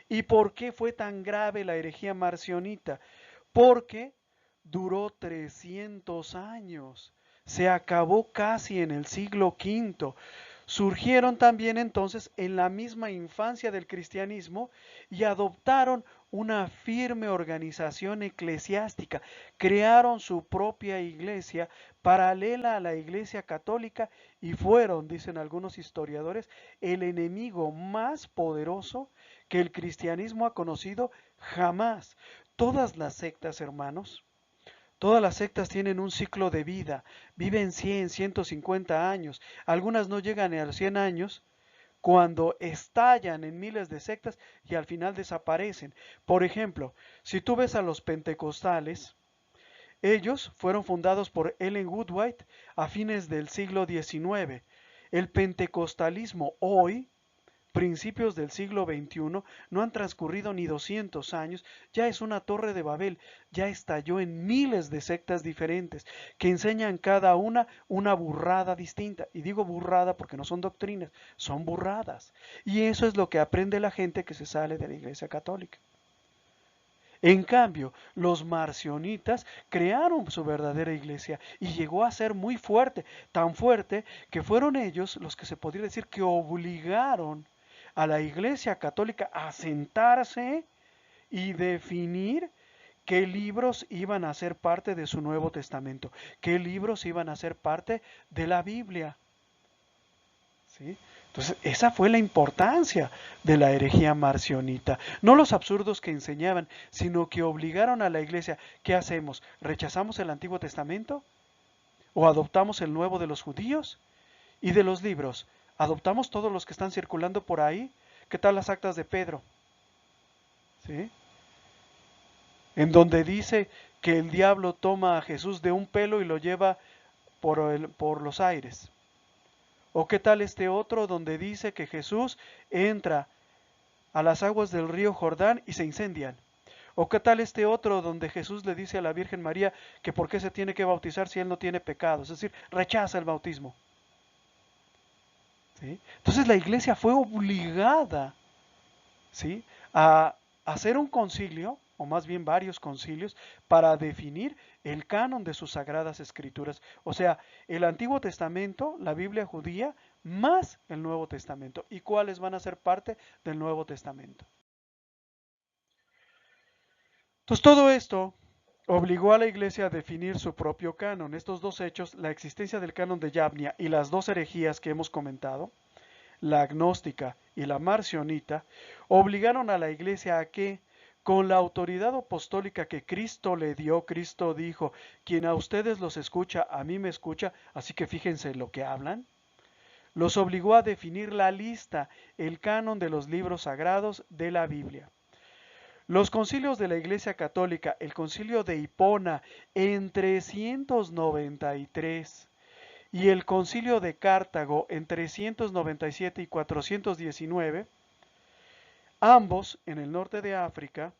¿Y por qué fue tan grave la herejía marcionita? Porque duró 300 años, se acabó casi en el siglo V. Surgieron también entonces en la misma infancia del cristianismo y adoptaron una firme organización eclesiástica, crearon su propia iglesia paralela a la iglesia católica y fueron, dicen algunos historiadores, el enemigo más poderoso que el cristianismo ha conocido jamás. Todas las sectas, hermanos, todas las sectas tienen un ciclo de vida, viven 100, 150 años, algunas no llegan a los 100 años cuando estallan en miles de sectas y al final desaparecen. Por ejemplo, si tú ves a los pentecostales, ellos fueron fundados por Ellen White a fines del siglo XIX. El pentecostalismo hoy, principios del siglo XXI, no han transcurrido ni 200 años, ya es una torre de Babel, ya estalló en miles de sectas diferentes que enseñan cada una burrada distinta. Y digo burrada porque no son doctrinas, son burradas. Y eso es lo que aprende la gente que se sale de la Iglesia Católica. En cambio, los marcionitas crearon su verdadera iglesia y llegó a ser muy fuerte, tan fuerte que fueron ellos los que se podría decir que obligaron a la Iglesia Católica a sentarse y definir qué libros iban a ser parte de su Nuevo Testamento, qué libros iban a ser parte de la Biblia. ¿Sí? Entonces, esa fue la importancia de la herejía marcionita. No los absurdos que enseñaban, sino que obligaron a la iglesia. ¿Qué hacemos? ¿Rechazamos el Antiguo Testamento? ¿O adoptamos el Nuevo de los judíos? Y de los libros, ¿adoptamos todos los que están circulando por ahí? ¿Qué tal las actas de Pedro? ¿Sí? En donde dice que el diablo toma a Jesús de un pelo y lo lleva por los aires. ¿O qué tal este otro donde dice que Jesús entra a las aguas del río Jordán y se incendian? ¿O qué tal este otro donde Jesús le dice a la Virgen María que por qué se tiene que bautizar si él no tiene pecado? Es decir, rechaza el bautismo. ¿Sí? Entonces la iglesia fue obligada, ¿sí?, a hacer un concilio, o más bien varios concilios, para definir el canon de sus sagradas escrituras. O sea, el Antiguo Testamento, la Biblia judía, más el Nuevo Testamento. ¿Y cuáles van a ser parte del Nuevo Testamento? Entonces todo esto obligó a la iglesia a definir su propio canon. Estos dos hechos, la existencia del canon de Yavnia y las dos herejías que hemos comentado, la agnóstica y la marcionita, obligaron a la iglesia a que, con la autoridad apostólica que Cristo le dio, Cristo dijo, quien a ustedes los escucha, a mí me escucha, así que fíjense lo que hablan, los obligó a definir la lista, el canon de los libros sagrados de la Biblia. Los concilios de la Iglesia Católica, el concilio de Hipona en 393 y el concilio de Cartago en 397 y 419, ambos en el norte de África,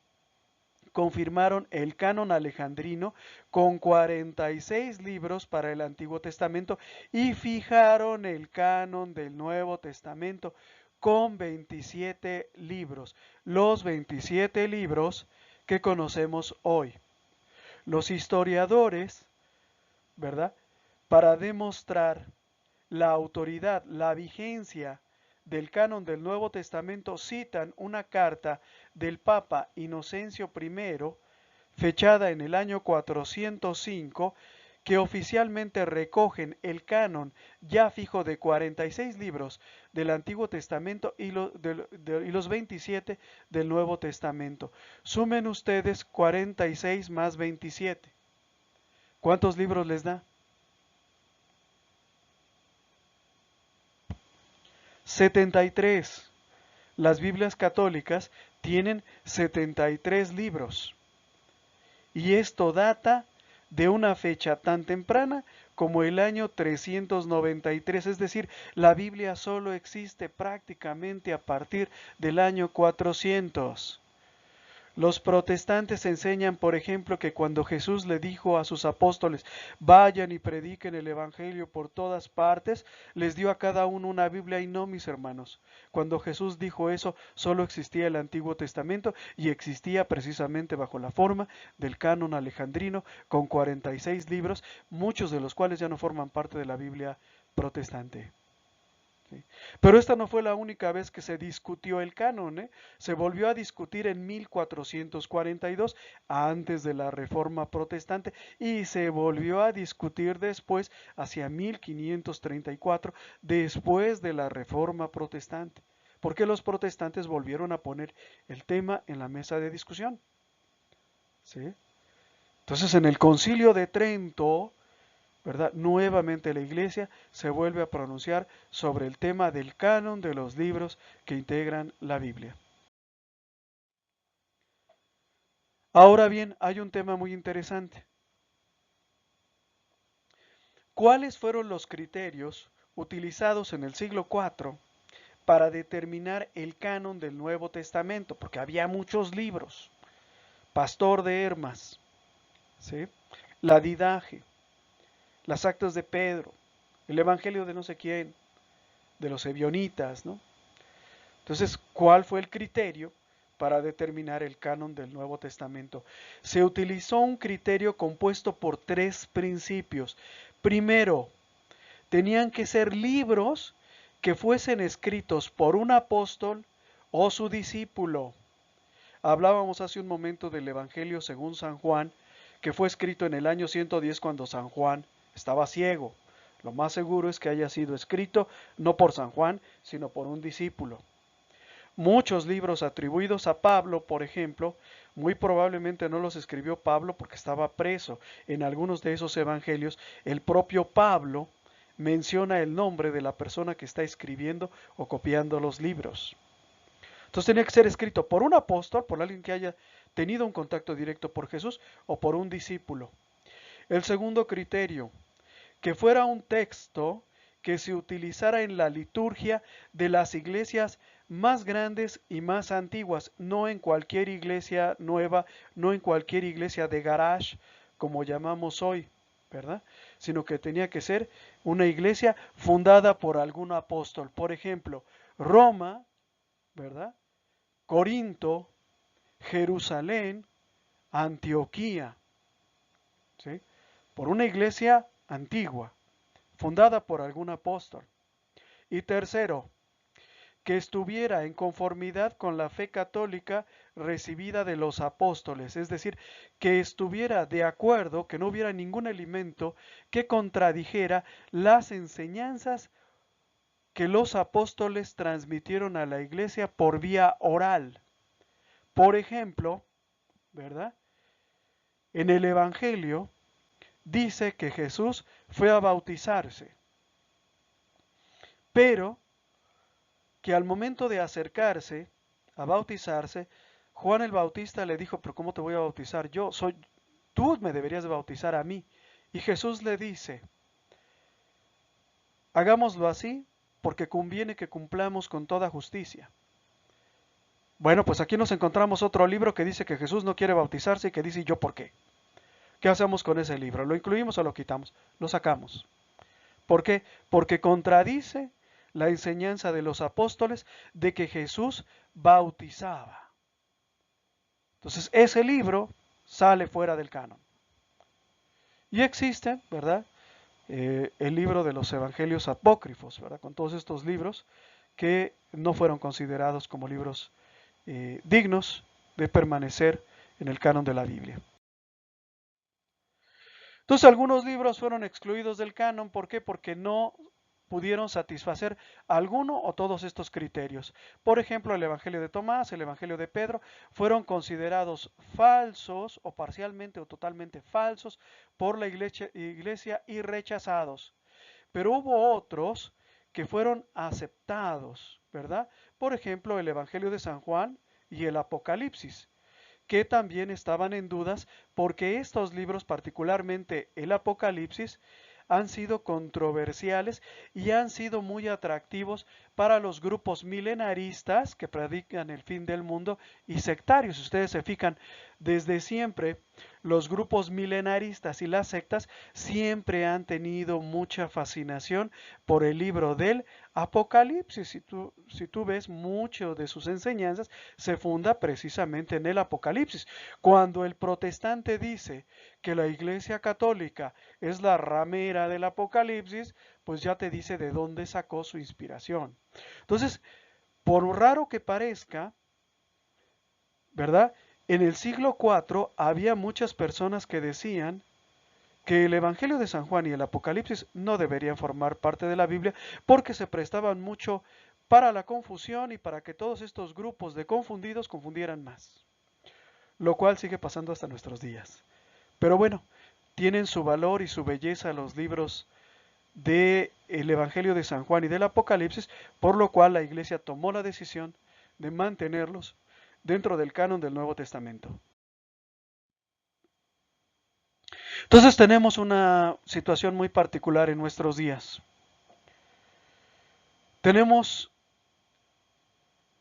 confirmaron el canon alejandrino con 46 libros para el Antiguo Testamento y fijaron el canon del Nuevo Testamento con 27 libros, los 27 libros que conocemos hoy. Los historiadores, ¿verdad?, para demostrar la autoridad, la vigencia del canon del Nuevo Testamento, citan una carta del Papa Inocencio I, fechada en el año 405, que oficialmente recogen el canon ya fijo de 46 libros del Antiguo Testamento y los 27 del Nuevo Testamento. Sumen ustedes 46 más 27. ¿Cuántos libros les da? 73. Las Biblias católicas tienen 73 libros. Y esto data de una fecha tan temprana como el año 393, es decir, la Biblia solo existe prácticamente a partir del año 400. Los protestantes enseñan, por ejemplo, que cuando Jesús le dijo a sus apóstoles, vayan y prediquen el Evangelio por todas partes, les dio a cada uno una Biblia y no, mis hermanos. Cuando Jesús dijo eso, solo existía el Antiguo Testamento y existía precisamente bajo la forma del canon alejandrino con 46 libros, muchos de los cuales ya no forman parte de la Biblia protestante. ¿Sí? Pero esta no fue la única vez que se discutió el canon, ¿eh? Se volvió a discutir en 1442, antes de la Reforma Protestante, y se volvió a discutir después, hacia 1534, después de la Reforma Protestante. Porque los protestantes volvieron a poner el tema en la mesa de discusión. ¿Sí? Entonces, en el Concilio de Trento, ¿verdad?, nuevamente la Iglesia se vuelve a pronunciar sobre el tema del canon de los libros que integran la Biblia. Ahora bien, hay un tema muy interesante. ¿Cuáles fueron los criterios utilizados en el siglo IV para determinar el canon del Nuevo Testamento, porque había muchos libros. Pastor de Hermas, ¿sí? La Didaje, las Actas de Pedro, el Evangelio de no sé quién, de los Ebionitas, ¿no? Entonces, ¿cuál fue el criterio para determinar el canon del Nuevo Testamento? Se utilizó un criterio compuesto por tres principios. Primero, tenían que ser libros que fuesen escritos por un apóstol o su discípulo. Hablábamos hace un momento del Evangelio según San Juan, que fue escrito en el año 110 cuando San Juan estaba ciego. Lo más seguro es que haya sido escrito no por San Juan, sino por un discípulo. Muchos libros atribuidos a Pablo, por ejemplo, muy probablemente no los escribió Pablo porque estaba preso. En algunos de esos evangelios, el propio Pablo menciona el nombre de la persona que está escribiendo o copiando los libros. Entonces tenía que ser escrito por un apóstol, por alguien que haya tenido un contacto directo por Jesús o por un discípulo. El segundo criterio, que fuera un texto que se utilizara en la liturgia de las iglesias más grandes y más antiguas, no en cualquier iglesia nueva, no en cualquier iglesia de garage, como llamamos hoy, ¿verdad? Sino que tenía que ser una iglesia fundada por algún apóstol. Por ejemplo, Roma, ¿verdad? Corinto, Jerusalén, Antioquía, ¿sí? Por una iglesia antigua, fundada por algún apóstol. Y tercero, que estuviera en conformidad con la fe católica recibida de los apóstoles, es decir, que estuviera de acuerdo, que no hubiera ningún elemento que contradijera las enseñanzas que los apóstoles transmitieron a la iglesia por vía oral. Por ejemplo, ¿verdad? En el Evangelio dice que Jesús fue a bautizarse, pero que al momento de acercarse a bautizarse, Juan el Bautista le dijo, pero ¿cómo te voy a bautizar yo? Tú me deberías de bautizar a mí. Y Jesús le dice, hagámoslo así porque conviene que cumplamos con toda justicia. Bueno, pues aquí nos encontramos otro libro que dice que Jesús no quiere bautizarse y que dice, ¿y yo por qué? ¿Qué hacemos con ese libro? ¿Lo incluimos o lo quitamos? Lo sacamos. ¿Por qué? Porque contradice la enseñanza de los apóstoles de que Jesús bautizaba. Entonces, ese libro sale fuera del canon. Y existe, ¿verdad? El libro de los evangelios apócrifos, ¿verdad? Con todos estos libros que no fueron considerados como libros dignos de permanecer en el canon de la Biblia. Entonces algunos libros fueron excluidos del canon, ¿por qué? Porque no pudieron satisfacer alguno o todos estos criterios. Por ejemplo, el Evangelio de Tomás, el Evangelio de Pedro, fueron considerados falsos o parcialmente o totalmente falsos por la iglesia y rechazados. Pero hubo otros que fueron aceptados, ¿verdad? Por ejemplo, el Evangelio de San Juan y el Apocalipsis, que también estaban en dudas porque estos libros, particularmente el Apocalipsis, han sido controversiales y han sido muy atractivos para los grupos milenaristas que predican el fin del mundo y sectarios. Si ustedes se fijan, desde siempre los grupos milenaristas y las sectas siempre han tenido mucha fascinación por el libro del Apocalipsis. Si tú ves, mucho de sus enseñanzas se funda precisamente en el Apocalipsis. Cuando el protestante dice que la Iglesia Católica es la ramera del Apocalipsis, pues ya te dice de dónde sacó su inspiración. Entonces, por raro que parezca, ¿verdad? En el siglo IV había muchas personas que decían que el Evangelio de San Juan y el Apocalipsis no deberían formar parte de la Biblia porque se prestaban mucho para la confusión y para que todos estos grupos de confundidos confundieran más, lo cual sigue pasando hasta nuestros días. Pero bueno, tienen su valor y su belleza los libros del Evangelio de San Juan y del Apocalipsis, por lo cual la Iglesia tomó la decisión de mantenerlos dentro del canon del Nuevo Testamento. Entonces tenemos una situación muy particular en nuestros días. Tenemos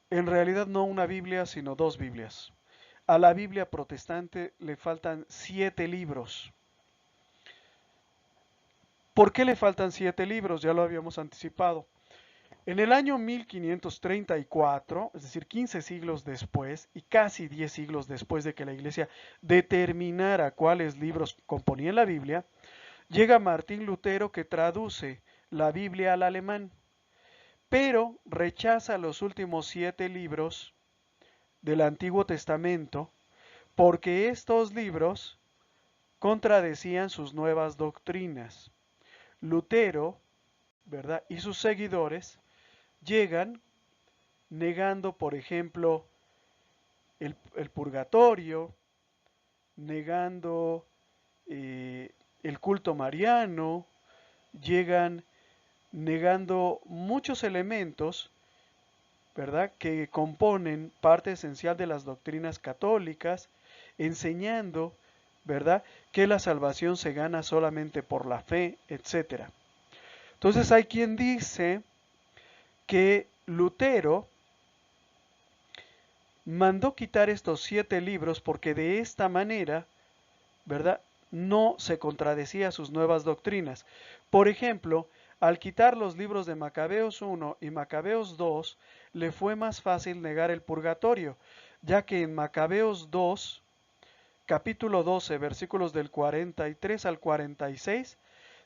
en realidad no una Biblia, sino dos Biblias. A la Biblia protestante le faltan 7 libros. ¿Por qué le faltan 7 libros? Ya lo habíamos anticipado. En el año 1534, es decir, 15 siglos después y casi 10 siglos después de que la Iglesia determinara cuáles libros componían la Biblia, llega Martín Lutero que traduce la Biblia al alemán, pero rechaza los últimos 7 libros del Antiguo Testamento porque estos libros contradecían sus nuevas doctrinas. Lutero, ¿verdad? Y sus seguidores llegan negando, por ejemplo, el purgatorio, negando el culto mariano, llegan negando muchos elementos, ¿verdad?, que componen parte esencial de las doctrinas católicas, enseñando, ¿verdad?, que la salvación se gana solamente por la fe, etcétera. Entonces hay quien dice que Lutero mandó quitar estos 7 libros porque de esta manera, ¿verdad?, no se contradecía sus nuevas doctrinas. Por ejemplo, al quitar los libros de Macabeos 1 y Macabeos 2, le fue más fácil negar el purgatorio, ya que en Macabeos 2, capítulo 12, versículos del 43 al 46,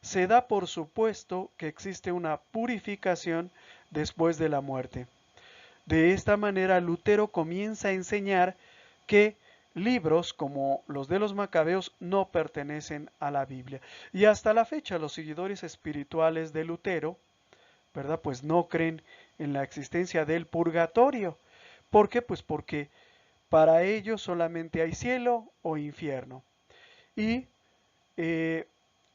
se da por supuesto que existe una purificación después de la muerte. De esta manera, Lutero comienza a enseñar que libros como los de los Macabeos no pertenecen a la Biblia. Y hasta la fecha, los seguidores espirituales de Lutero, ¿verdad?, pues no creen en la existencia del purgatorio. ¿Por qué? Pues porque para ellos solamente hay cielo o infierno. Y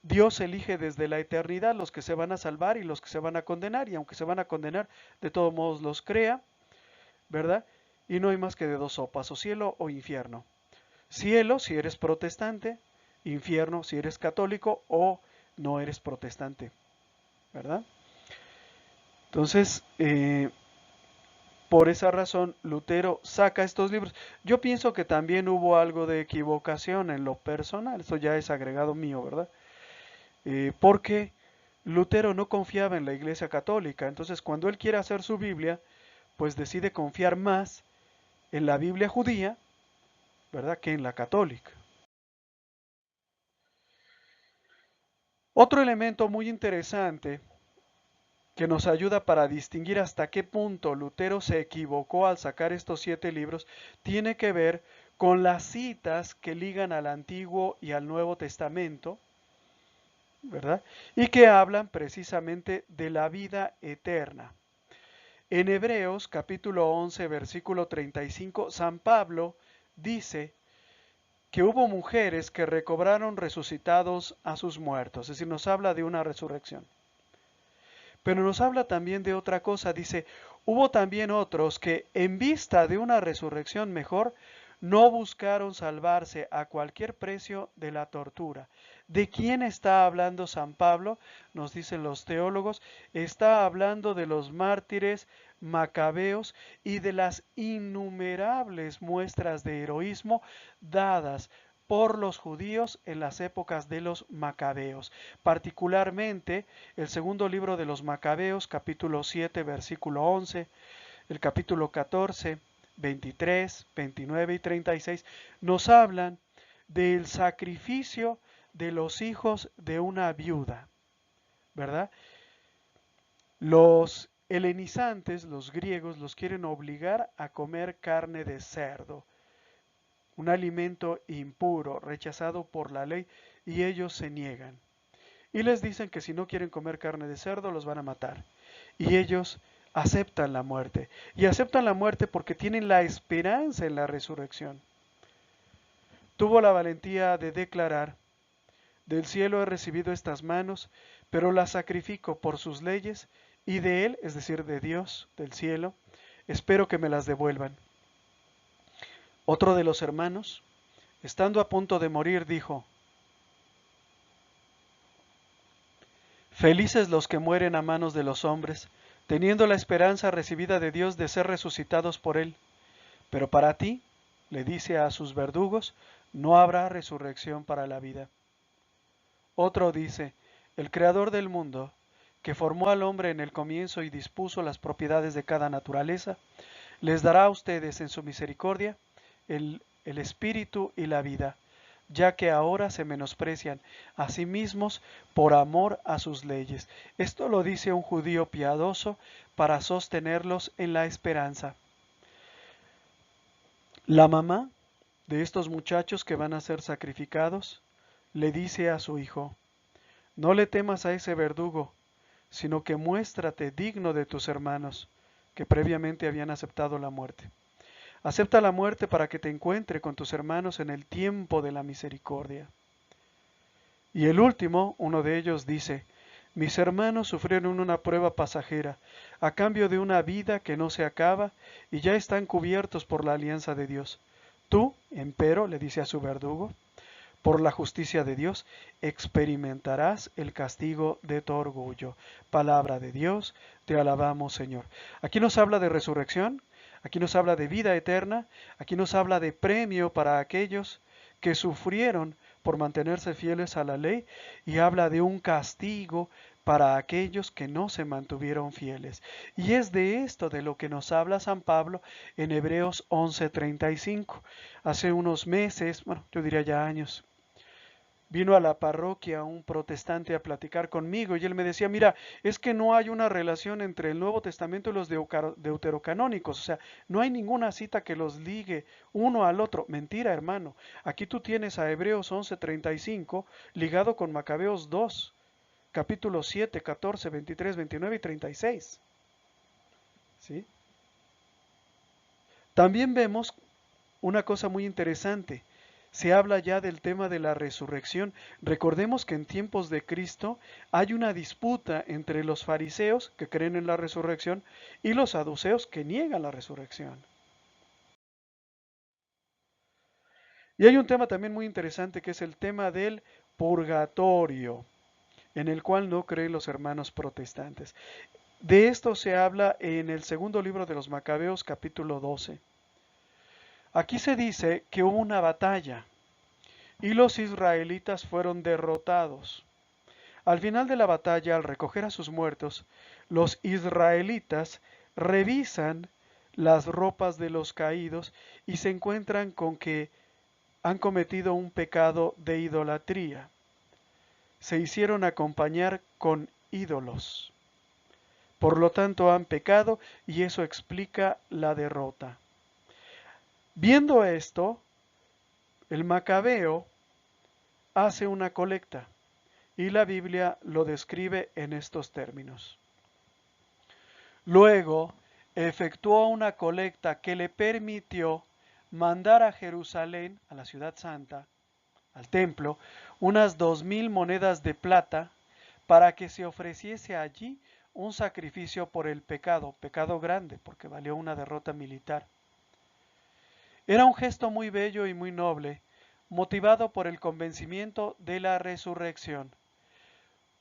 Dios elige desde la eternidad los que se van a salvar y los que se van a condenar, y aunque se van a condenar, de todos modos los crea, ¿verdad? Y no hay más que de dos sopas, o cielo o infierno. Cielo si eres protestante, infierno si eres católico o no eres protestante, ¿verdad? Entonces, por esa razón, Lutero saca estos libros. Yo pienso que también hubo algo de equivocación en lo personal, eso ya es agregado mío, ¿verdad? Porque Lutero no confiaba en la Iglesia Católica, entonces cuando él quiere hacer su Biblia, pues decide confiar más en la Biblia judía, ¿verdad?, que en la católica. Otro elemento muy interesante que nos ayuda para distinguir hasta qué punto Lutero se equivocó al sacar estos 7 libros tiene que ver con las citas que ligan al Antiguo y al Nuevo Testamento, ¿verdad?, y que hablan precisamente de la vida eterna. En Hebreos capítulo 11, versículo 35, San Pablo dice que hubo mujeres que recobraron resucitados a sus muertos, es decir, nos habla de una resurrección. Pero nos habla también de otra cosa, dice, hubo también otros que en vista de una resurrección mejor, no buscaron salvarse a cualquier precio de la tortura. ¿De quién está hablando San Pablo? Nos dicen los teólogos, está hablando de los mártires macabeos y de las innumerables muestras de heroísmo dadas por los judíos en las épocas de los macabeos. Particularmente el segundo libro de los Macabeos, capítulo 7, versículo 11, el capítulo 14, 23, 29 y 36, nos hablan del sacrificio de los hijos de una viuda, ¿verdad? Los helenizantes, los griegos, los quieren obligar a comer carne de cerdo, un alimento impuro, rechazado por la ley, y ellos se niegan. Y les dicen que si no quieren comer carne de cerdo, los van a matar. Y ellos aceptan la muerte. Y aceptan la muerte porque tienen la esperanza en la resurrección. Tuvo la valentía de declarar, del cielo he recibido estas manos, pero las sacrifico por sus leyes, y de él, es decir, de Dios, del cielo, espero que me las devuelvan. Otro de los hermanos, estando a punto de morir, dijo, felices los que mueren a manos de los hombres, teniendo la esperanza recibida de Dios de ser resucitados por Él. Pero para ti, le dice a sus verdugos, no habrá resurrección para la vida. Otro dice, el Creador del mundo, que formó al hombre en el comienzo y dispuso las propiedades de cada naturaleza, les dará a ustedes en su misericordia el espíritu y la vida, ya que ahora se menosprecian a sí mismos por amor a sus leyes. Esto lo dice un judío piadoso para sostenerlos en la esperanza. La mamá de estos muchachos que van a ser sacrificados le dice a su hijo, no le temas a ese verdugo, sino que muéstrate digno de tus hermanos, que previamente habían aceptado la muerte. Acepta la muerte para que te encuentre con tus hermanos en el tiempo de la misericordia. Y el último, uno de ellos, dice, mis hermanos sufrieron una prueba pasajera, a cambio de una vida que no se acaba, y ya están cubiertos por la alianza de Dios. Tú, empero, le dice a su verdugo, por la justicia de Dios, experimentarás el castigo de tu orgullo. Palabra de Dios, te alabamos, Señor. Aquí nos habla de resurrección, aquí nos habla de vida eterna, aquí nos habla de premio para aquellos que sufrieron por mantenerse fieles a la ley, y habla de un castigo para aquellos que no se mantuvieron fieles. Y es de esto de lo que nos habla San Pablo en Hebreos 11:35. Hace unos meses, bueno, yo diría ya años, vino a la parroquia un protestante a platicar conmigo y él me decía, mira, es que no hay una relación entre el Nuevo Testamento y los deuterocanónicos, o sea, no hay ninguna cita que los ligue uno al otro. Mentira, hermano. Aquí tú tienes a Hebreos 11:35 ligado con Macabeos 2, capítulos 7, 14, 23, 29 y 36. ¿Sí? También vemos una cosa muy interesante. Se habla ya del tema de la resurrección. Recordemos que en tiempos de Cristo hay una disputa entre los fariseos, que creen en la resurrección, y los saduceos, que niegan la resurrección. Y hay un tema también muy interesante, que es el tema del purgatorio, en el cual no creen los hermanos protestantes. De esto se habla en el segundo libro de los Macabeos, capítulo 12. Aquí se dice que hubo una batalla y los israelitas fueron derrotados. Al final de la batalla, al recoger a sus muertos, los israelitas revisan las ropas de los caídos y se encuentran con que han cometido un pecado de idolatría. Se hicieron acompañar con ídolos. Por lo tanto, han pecado y eso explica la derrota. Viendo esto, el Macabeo hace una colecta y la Biblia lo describe en estos términos. Luego, efectuó una colecta que le permitió mandar a Jerusalén, a la ciudad santa, al templo, unas 2000 monedas de plata para que se ofreciese allí un sacrificio por el pecado, pecado grande, porque valió una derrota militar. Era un gesto muy bello y muy noble, motivado por el convencimiento de la resurrección.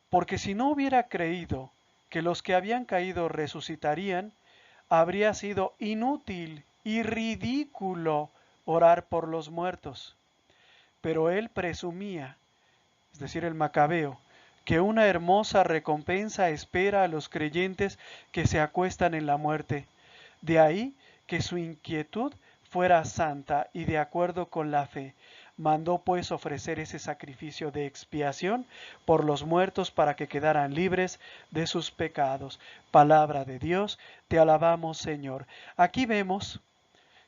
Porque si no hubiera creído que los que habían caído resucitarían, habría sido inútil y ridículo orar por los muertos. Pero él presumía, es decir, el Macabeo, que una hermosa recompensa espera a los creyentes que se acuestan en la muerte. De ahí que su inquietud fuera santa y de acuerdo con la fe. Mandó pues ofrecer ese sacrificio de expiación por los muertos para que quedaran libres de sus pecados. Palabra de Dios, te alabamos, Señor. Aquí vemos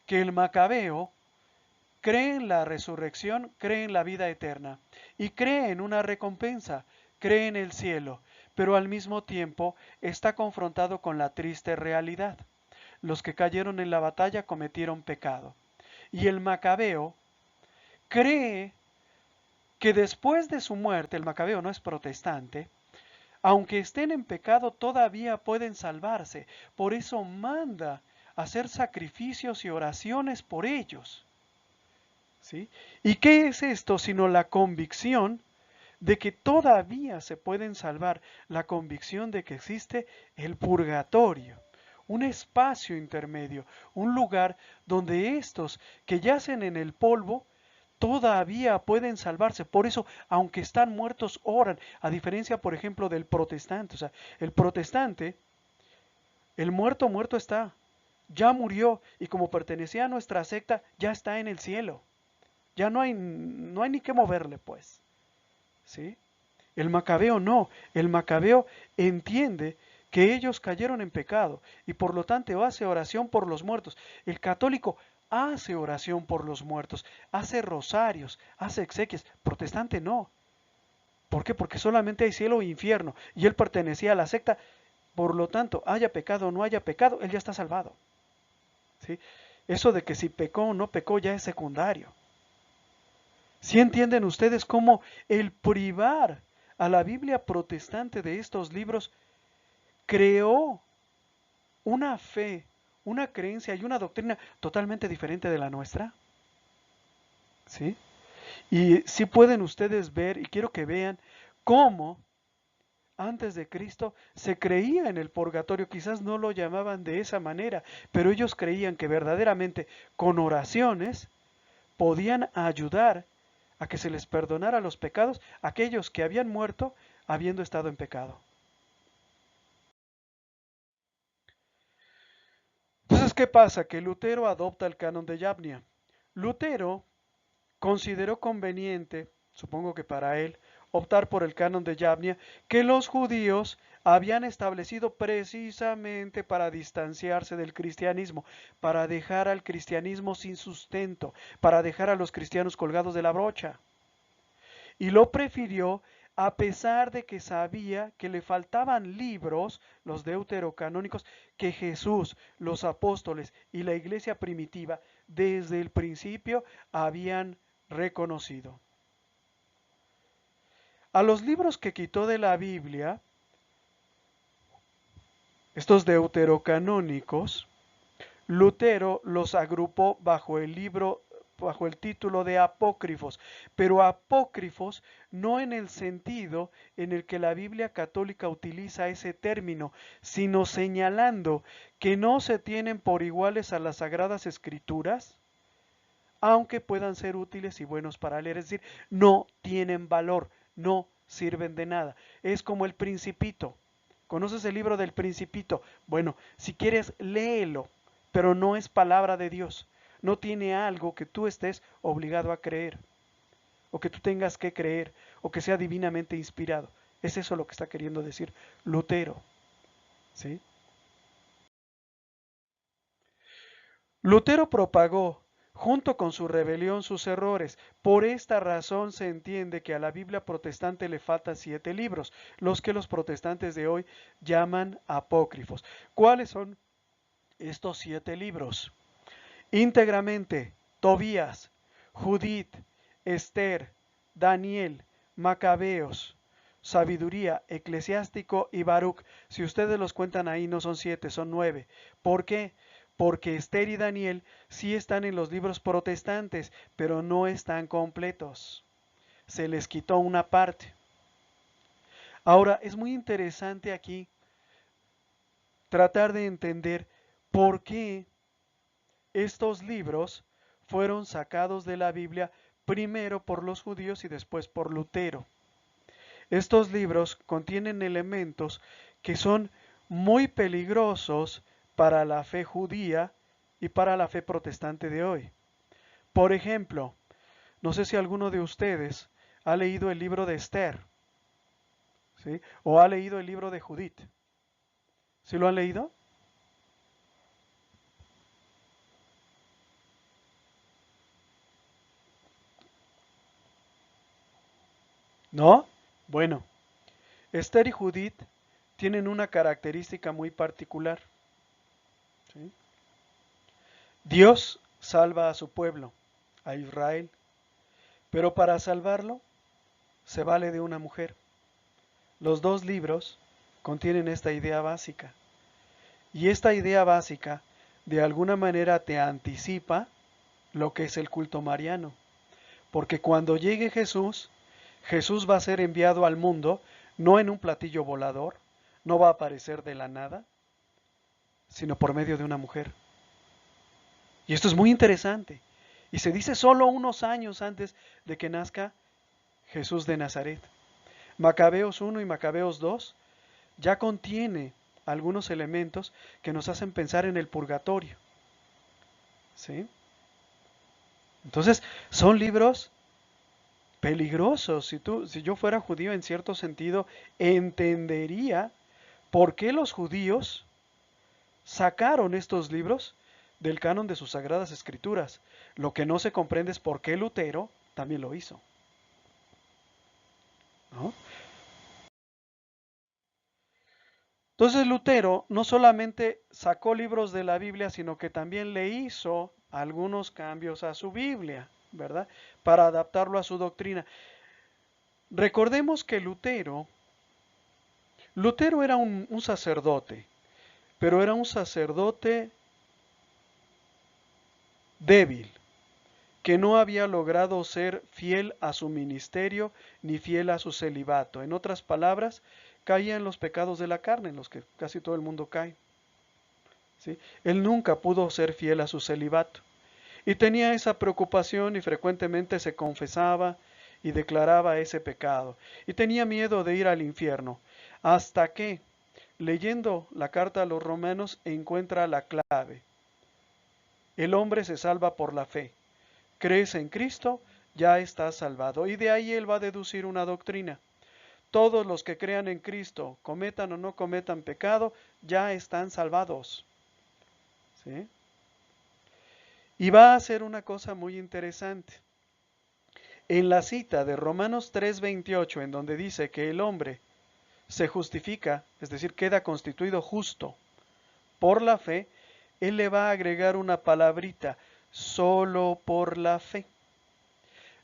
que el Macabeo cree en la resurrección, cree en la vida eterna y cree en una recompensa, cree en el cielo, pero al mismo tiempo está confrontado con la triste realidad. Los que cayeron en la batalla cometieron pecado. Y el Macabeo cree que después de su muerte, el Macabeo no es protestante, aunque estén en pecado todavía pueden salvarse. Por eso manda hacer sacrificios y oraciones por ellos. ¿Sí? ¿Y qué es esto sino la convicción de que todavía se pueden salvar, la convicción de que existe el purgatorio, un espacio intermedio, un lugar donde estos que yacen en el polvo todavía pueden salvarse. Por eso, aunque están muertos, oran, a diferencia, por ejemplo, del protestante. O sea, el protestante, el muerto, muerto está, ya murió y como pertenecía a nuestra secta, ya está en el cielo. Ya no hay ni qué moverle, pues. ¿Sí? El macabeo no. El macabeo entiende que ellos cayeron en pecado y por lo tanto hace oración por los muertos. El católico hace oración por los muertos, hace rosarios, hace exequias. Protestante no. ¿Por qué? Porque solamente hay cielo e infierno y él pertenecía a la secta. Por lo tanto, haya pecado o no haya pecado, él ya está salvado. ¿Sí? Eso de que si pecó o no pecó ya es secundario. ¿Sí entienden ustedes cómo el privar a la Biblia protestante de estos libros creó una fe, una creencia y una doctrina totalmente diferente de la nuestra? ¿Sí? Y sí pueden ustedes ver, y quiero que vean, cómo antes de Cristo se creía en el purgatorio, quizás no lo llamaban de esa manera, pero ellos creían que verdaderamente con oraciones podían ayudar a que se les perdonara los pecados a aquellos que habían muerto habiendo estado en pecado. Entonces, ¿qué pasa? Que Lutero adopta el canon de Yabnia. Lutero consideró conveniente, supongo que para él, optar por el canon de Yabnia, que los judíos habían establecido precisamente para distanciarse del cristianismo, para dejar al cristianismo sin sustento, para dejar a los cristianos colgados de la brocha. Y lo prefirió a pesar de que sabía que le faltaban libros, los deuterocanónicos, que Jesús, los apóstoles y la iglesia primitiva desde el principio habían reconocido. A los libros que quitó de la Biblia, estos deuterocanónicos, Lutero los agrupó bajo el título de apócrifos, pero apócrifos no en el sentido en el que la Biblia católica utiliza ese término, sino señalando que no se tienen por iguales a las sagradas escrituras, aunque puedan ser útiles y buenos para leer, es decir, no tienen valor, no sirven de nada. Es como el Principito. ¿Conoces el libro del Principito? Bueno, si quieres, léelo, pero no es palabra de Dios. No tiene algo que tú estés obligado a creer, o que tú tengas que creer, o que sea divinamente inspirado. Es eso lo que está queriendo decir Lutero. ¿Sí? Lutero propagó, junto con su rebelión, sus errores. Por esta razón se entiende que a la Biblia protestante le faltan 7 libros, los que los protestantes de hoy llaman apócrifos. ¿Cuáles son estos 7 libros? Íntegramente, Tobías, Judith, Esther, Daniel, Macabeos, Sabiduría, Eclesiástico y Baruch. Si ustedes los cuentan ahí, no son 7, son 9. ¿Por qué? Porque Esther y Daniel sí están en los libros protestantes, pero no están completos. Se les quitó una parte. Ahora, es muy interesante aquí tratar de entender por qué estos libros fueron sacados de la Biblia primero por los judíos y después por Lutero. Estos libros contienen elementos que son muy peligrosos para la fe judía y para la fe protestante de hoy. Por ejemplo, no sé si alguno de ustedes ha leído el libro de Esther, ¿sí? O ha leído el libro de Judith. ¿Sí lo han leído? ¿No? Bueno, Esther y Judith tienen una característica muy particular. ¿Sí? Dios salva a su pueblo, a Israel, pero para salvarlo se vale de una mujer. Los dos libros contienen esta idea básica. Y esta idea básica de alguna manera te anticipa lo que es el culto mariano. Porque cuando llegue Jesús, Jesús va a ser enviado al mundo no en un platillo volador, no va a aparecer de la nada, sino por medio de una mujer. Y esto es muy interesante. Y se dice solo unos años antes de que nazca Jesús de Nazaret. Macabeos 1 y Macabeos 2 ya contiene algunos elementos que nos hacen pensar en el purgatorio. ¿Sí? Entonces, son libros peligrosos. Si yo fuera judío en cierto sentido, entendería por qué los judíos sacaron estos libros del canon de sus sagradas escrituras. Lo que no se comprende es por qué Lutero también lo hizo, ¿no? Entonces Lutero no solamente sacó libros de la Biblia, sino que también le hizo algunos cambios a su Biblia, ¿verdad? Para adaptarlo a su doctrina. Recordemos que Lutero era un sacerdote, pero era un sacerdote débil, que no había logrado ser fiel a su ministerio ni fiel a su celibato. En otras palabras, caía en los pecados de la carne, en los que casi todo el mundo cae. ¿Sí? Él nunca pudo ser fiel a su celibato. Y tenía esa preocupación y frecuentemente se confesaba y declaraba ese pecado. Y tenía miedo de ir al infierno. Hasta que, leyendo la carta a los romanos, encuentra la clave. El hombre se salva por la fe. Crees en Cristo, ya estás salvado. Y de ahí él va a deducir una doctrina. Todos los que crean en Cristo, cometan o no cometan pecado, ya están salvados. ¿Sí? Y va a hacer una cosa muy interesante. En la cita de Romanos 3:28, en donde dice que el hombre se justifica, es decir, queda constituido justo por la fe, él le va a agregar una palabrita, solo por la fe.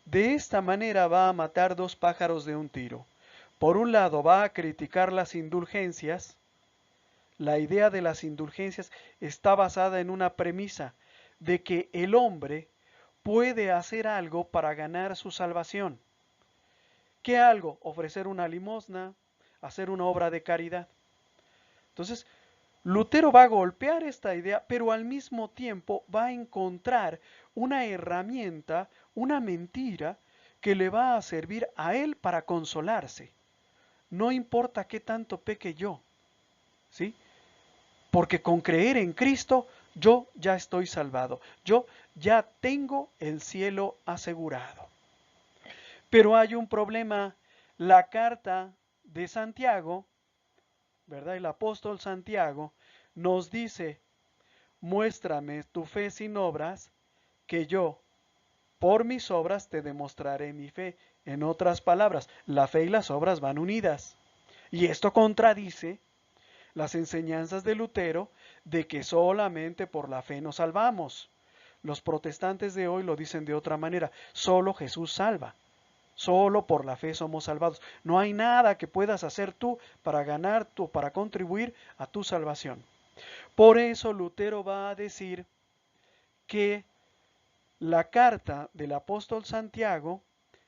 De esta manera va a matar dos pájaros de un tiro. Por un lado va a criticar las indulgencias. La idea de las indulgencias está basada en una premisa de que el hombre puede hacer algo para ganar su salvación. ¿Qué algo? Ofrecer una limosna, hacer una obra de caridad. Entonces, Lutero va a golpear esta idea, pero al mismo tiempo va a encontrar una herramienta, una mentira, que le va a servir a él para consolarse. No importa qué tanto peque yo, ¿sí? Porque con creer en Cristo, yo ya estoy salvado. Yo ya tengo el cielo asegurado. Pero hay un problema. La carta de Santiago, ¿verdad? El apóstol Santiago nos dice, muéstrame tu fe sin obras, que yo, por mis obras, te demostraré mi fe. En otras palabras, la fe y las obras van unidas. Y esto contradice las enseñanzas de Lutero de que solamente por la fe nos salvamos. Los protestantes de hoy lo dicen de otra manera, solo Jesús salva. Solo por la fe somos salvados. No hay nada que puedas hacer tú para ganar o para contribuir a tu salvación. Por eso Lutero va a decir que la carta del apóstol Santiago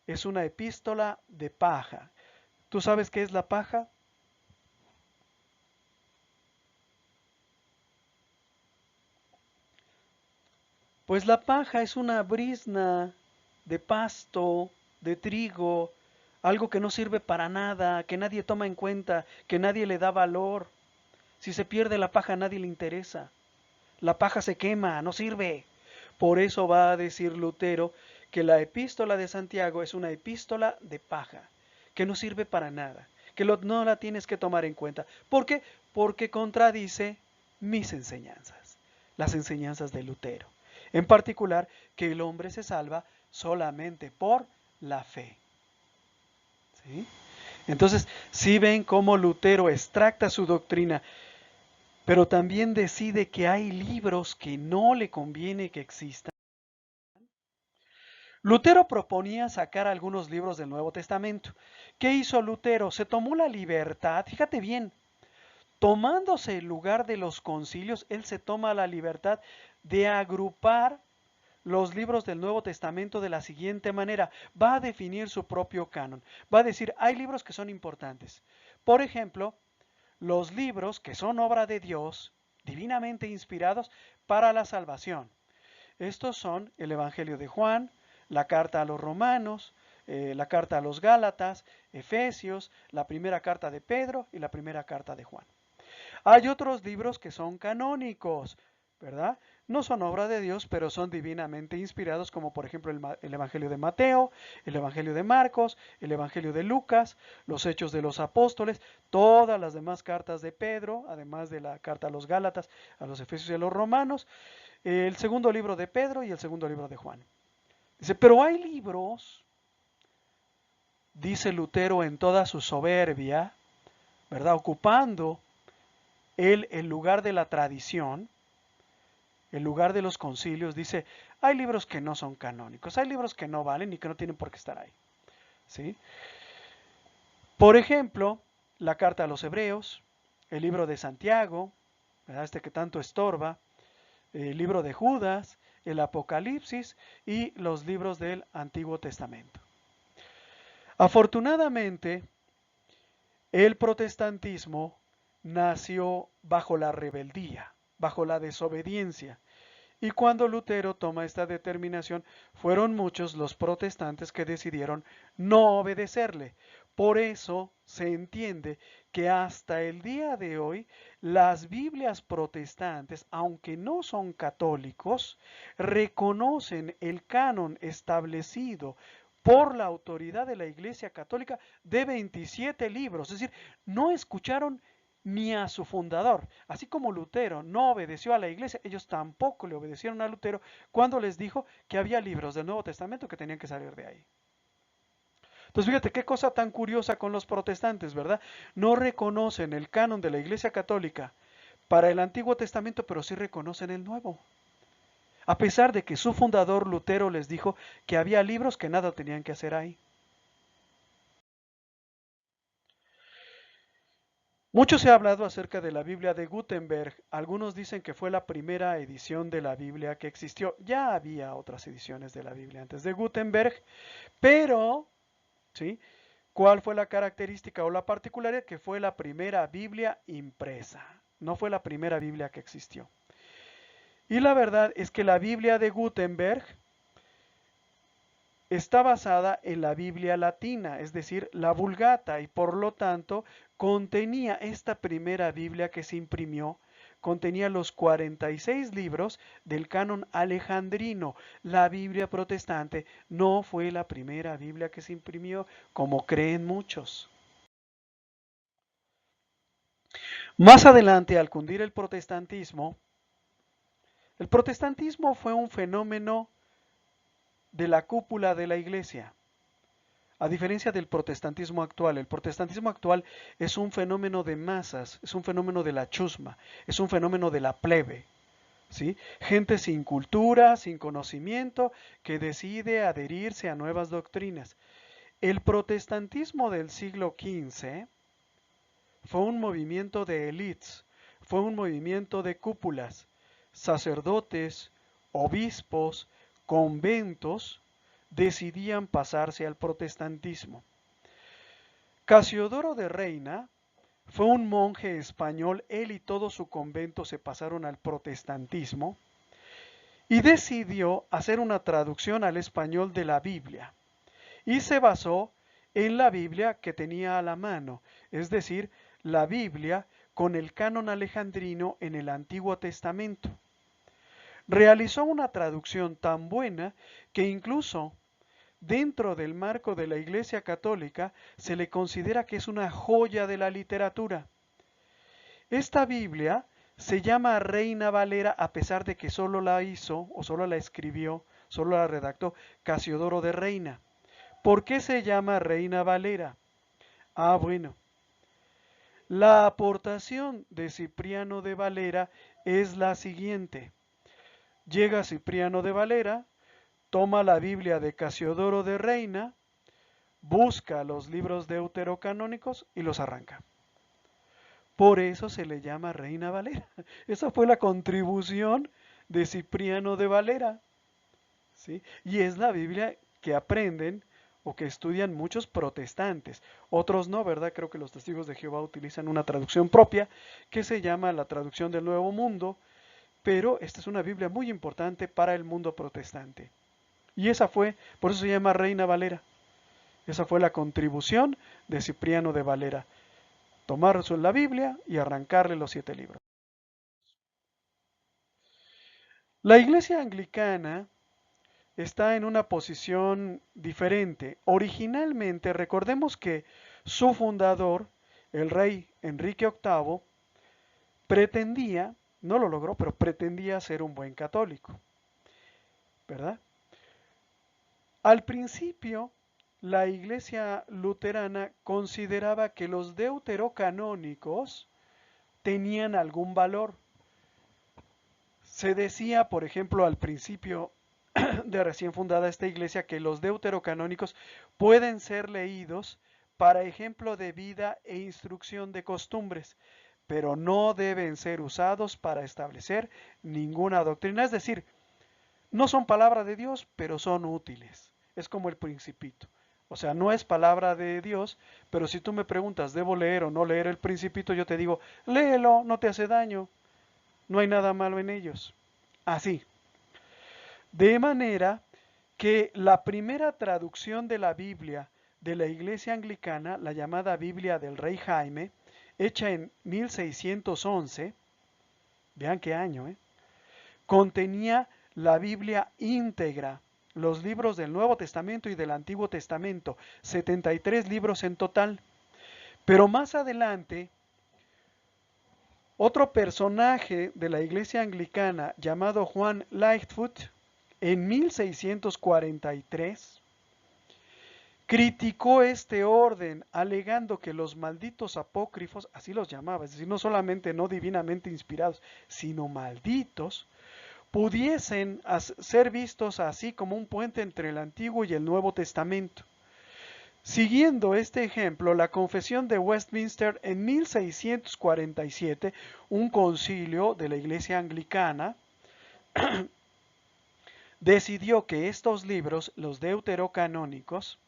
es una epístola de paja. ¿Tú sabes qué es la paja? Pues la paja es una brizna de pasto, de trigo, algo que no sirve para nada, que nadie toma en cuenta, que nadie le da valor. Si se pierde la paja a nadie le interesa. La paja se quema, no sirve. Por eso va a decir Lutero que la epístola de Santiago es una epístola de paja, que no sirve para nada, que no la tienes que tomar en cuenta. ¿Por qué? Porque contradice mis enseñanzas, las enseñanzas de Lutero. En particular, que el hombre se salva solamente por la fe. ¿Sí? Entonces, si ven cómo Lutero extracta su doctrina, pero también decide que hay libros que no le conviene que existan. Lutero proponía sacar algunos libros del Nuevo Testamento. ¿Qué hizo Lutero? Se tomó la libertad, fíjate bien, tomándose el lugar de los concilios, él se toma la libertad de agrupar los libros del Nuevo Testamento de la siguiente manera. Va a definir su propio canon. Va a decir, hay libros que son importantes. Por ejemplo, los libros que son obra de Dios, divinamente inspirados para la salvación. Estos son el Evangelio de Juan, la carta a los Romanos, la carta a los Gálatas, Efesios, la primera carta de Pedro y la primera carta de Juan. Hay otros libros que son canónicos, ¿verdad? No son obra de Dios, pero son divinamente inspirados, como por ejemplo el Evangelio de Mateo, el Evangelio de Marcos, el Evangelio de Lucas, los Hechos de los Apóstoles, todas las demás cartas de Pedro, además de la carta a los Gálatas, a los Efesios y a los Romanos, el segundo libro de Pedro y el segundo libro de Juan. Dice, pero hay libros, dice Lutero en toda su soberbia, ¿verdad? Ocupando él el lugar de la tradición, el lugar de los concilios, dice, hay libros que no son canónicos, hay libros que no valen y que no tienen por qué estar ahí. ¿Sí? Por ejemplo, la carta a los Hebreos, el libro de Santiago, ¿verdad? Este que tanto estorba, el libro de Judas, el Apocalipsis y los libros del Antiguo Testamento. Afortunadamente, el protestantismo nació bajo la rebeldía, bajo la desobediencia. Y cuando Lutero toma esta determinación, fueron muchos los protestantes que decidieron no obedecerle. Por eso se entiende que hasta el día de hoy las Biblias protestantes, aunque no son católicos, reconocen el canon establecido por la autoridad de la Iglesia Católica de 27 libros. Es decir, no escucharon ni a su fundador. Así como Lutero no obedeció a la iglesia, ellos tampoco le obedecieron a Lutero cuando les dijo que había libros del Nuevo Testamento que tenían que salir de ahí. Entonces fíjate qué cosa tan curiosa con los protestantes, ¿verdad? No reconocen el canon de la Iglesia Católica para el Antiguo Testamento, pero sí reconocen el Nuevo. A pesar de que su fundador Lutero les dijo que había libros que nada tenían que hacer ahí. Mucho se ha hablado acerca de la Biblia de Gutenberg. Algunos dicen que fue la primera edición de la Biblia que existió. Ya había otras ediciones de la Biblia antes de Gutenberg, pero, ¿sí? ¿Cuál fue la característica o la particularidad? Que fue la primera Biblia impresa. No fue la primera Biblia que existió. Y la verdad es que la Biblia de Gutenberg está basada en la Biblia latina, es decir, la Vulgata, y por lo tanto contenía esta primera Biblia que se imprimió, contenía los 46 libros del canon alejandrino. La Biblia protestante no fue la primera Biblia que se imprimió, como creen muchos. Más adelante, al cundir el protestantismo fue un fenómeno de la cúpula de la iglesia. A diferencia del protestantismo actual, el protestantismo actual es un fenómeno de masas, es un fenómeno de la chusma, es un fenómeno de la plebe, ¿sí? Gente sin cultura, sin conocimiento, que decide adherirse a nuevas doctrinas. El protestantismo del siglo XV fue un movimiento de élites, fue un movimiento de cúpulas, sacerdotes, obispos, conventos, decidían pasarse al protestantismo. Casiodoro de Reina fue un monje español, él y todo su convento se pasaron al protestantismo y decidió hacer una traducción al español de la Biblia y se basó en la Biblia que tenía a la mano, es decir, la Biblia con el canon alejandrino en el Antiguo Testamento. Realizó una traducción tan buena que incluso dentro del marco de la Iglesia Católica se le considera que es una joya de la literatura. Esta Biblia se llama Reina Valera a pesar de que solo la hizo o solo la escribió, solo la redactó Casiodoro de Reina. ¿Por qué se llama Reina Valera? Bueno, la aportación de Cipriano de Valera es la siguiente. Llega Cipriano de Valera, toma la Biblia de Casiodoro de Reina, busca los libros deuterocanónicos y los arranca. Por eso se le llama Reina Valera. Esa fue la contribución de Cipriano de Valera. ¿sí? Y es la Biblia que aprenden o que estudian muchos protestantes. Otros no, ¿verdad? Creo que los testigos de Jehová utilizan una traducción propia que se llama la traducción del Nuevo Mundo, pero esta es una Biblia muy importante para el mundo protestante. Y esa fue, por eso se llama Reina Valera. Esa fue la contribución de Cipriano de Valera. Tomar la Biblia y arrancarle los 7 libros. La iglesia anglicana está en una posición diferente. Originalmente, recordemos que su fundador, el rey Enrique VIII, pretendía, no lo logró, pero pretendía ser un buen católico, ¿verdad? Al principio, la iglesia luterana consideraba que los deuterocanónicos tenían algún valor. Se decía, por ejemplo, al principio de recién fundada esta iglesia, que los deuterocanónicos pueden ser leídos para ejemplo de vida e instrucción de costumbres, pero no deben ser usados para establecer ninguna doctrina. Es decir, no son palabra de Dios, pero son útiles. Es como el Principito. O sea, no es palabra de Dios, pero si tú me preguntas, ¿debo leer o no leer el Principito? Yo te digo, léelo, no te hace daño, no hay nada malo en ellos. Así. De manera que la primera traducción de la Biblia de la Iglesia Anglicana, la llamada Biblia del Rey Jaime, hecha en 1611, vean qué año, contenía la Biblia íntegra, los libros del Nuevo Testamento y del Antiguo Testamento, 73 libros en total. Pero más adelante, otro personaje de la Iglesia Anglicana llamado Juan Lightfoot, en 1643, criticó este orden, alegando que los malditos apócrifos, así los llamaba, es decir, no solamente no divinamente inspirados, sino malditos, pudiesen ser vistos así como un puente entre el Antiguo y el Nuevo Testamento. Siguiendo este ejemplo, la Confesión de Westminster en 1647, un concilio de la Iglesia Anglicana, decidió que estos libros, los deuterocanónicos,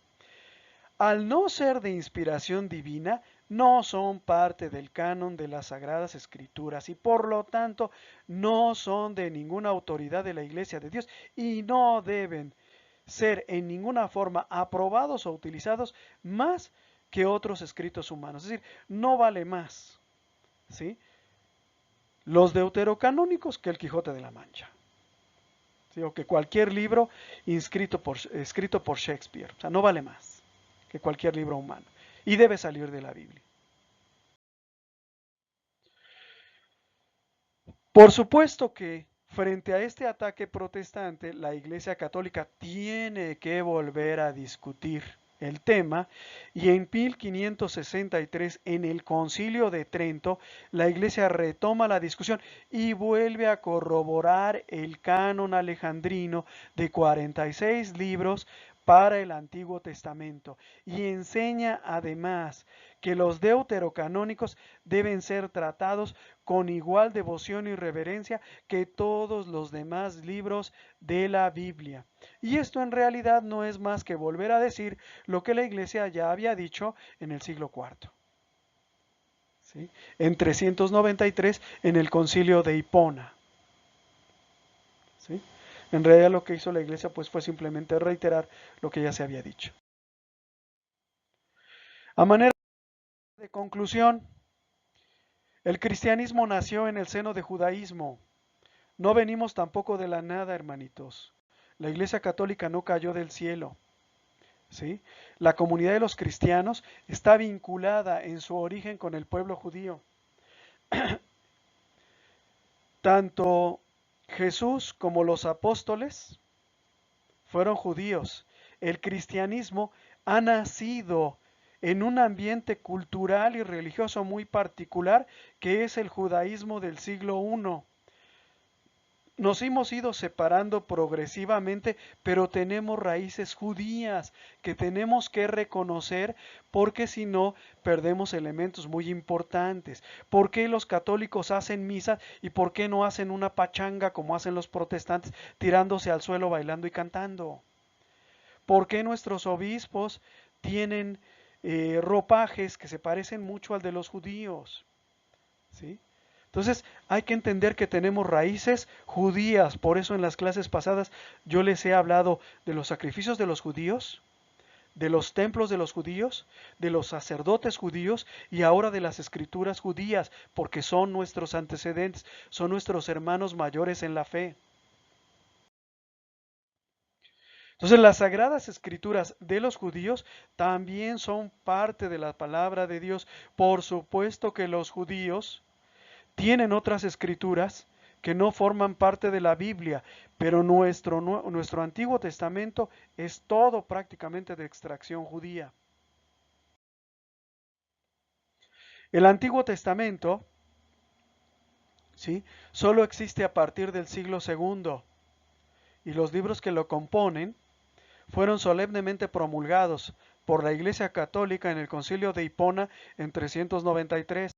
al no ser de inspiración divina, no son parte del canon de las Sagradas Escrituras y por lo tanto no son de ninguna autoridad de la Iglesia de Dios y no deben ser en ninguna forma aprobados o utilizados más que otros escritos humanos. Es decir, no vale más, ¿sí?, los deuterocanónicos que el Quijote de la Mancha, ¿sí?, o que cualquier libro escrito por Shakespeare. O sea, no vale más que cualquier libro humano y debe salir de la Biblia. Por supuesto que frente a este ataque protestante, la Iglesia Católica tiene que volver a discutir el tema y en 1563 en el Concilio de Trento la Iglesia retoma la discusión y vuelve a corroborar el canon alejandrino de 46 libros para el Antiguo Testamento y enseña además que los deuterocanónicos deben ser tratados con igual devoción y reverencia que todos los demás libros de la Biblia. Y esto en realidad no es más que volver a decir lo que la Iglesia ya había dicho en el siglo IV. ¿Sí? En 393 en el concilio de Hipona. ¿Sí? En realidad lo que hizo la Iglesia pues fue simplemente reiterar lo que ya se había dicho. A manera de conclusión, el cristianismo nació en el seno de judaísmo. No venimos tampoco de la nada, hermanitos. La Iglesia Católica no cayó del cielo. ¿Sí? La comunidad de los cristianos está vinculada en su origen con el pueblo judío. Tanto Jesús como los apóstoles fueron judíos. El cristianismo ha nacido en un ambiente cultural y religioso muy particular que es el judaísmo del siglo I. nos hemos ido separando progresivamente, pero tenemos raíces judías que tenemos que reconocer porque si no perdemos elementos muy importantes. ¿Por qué los católicos hacen misas y por qué no hacen una pachanga como hacen los protestantes tirándose al suelo bailando y cantando? ¿Por qué nuestros obispos tienen ropajes que se parecen mucho al de los judíos? ¿Sí? Entonces hay que entender que tenemos raíces judías, por eso en las clases pasadas yo les he hablado de los sacrificios de los judíos, de los templos de los judíos, de los sacerdotes judíos y ahora de las escrituras judías, porque son nuestros antecedentes, son nuestros hermanos mayores en la fe. Entonces las sagradas escrituras de los judíos también son parte de la palabra de Dios. Por supuesto que los judíos tienen otras escrituras que no forman parte de la Biblia, pero nuestro Antiguo Testamento es todo prácticamente de extracción judía. El Antiguo Testamento, ¿sí?, solo existe a partir del siglo segundo y los libros que lo componen fueron solemnemente promulgados por la Iglesia Católica en el Concilio de Hipona en 393.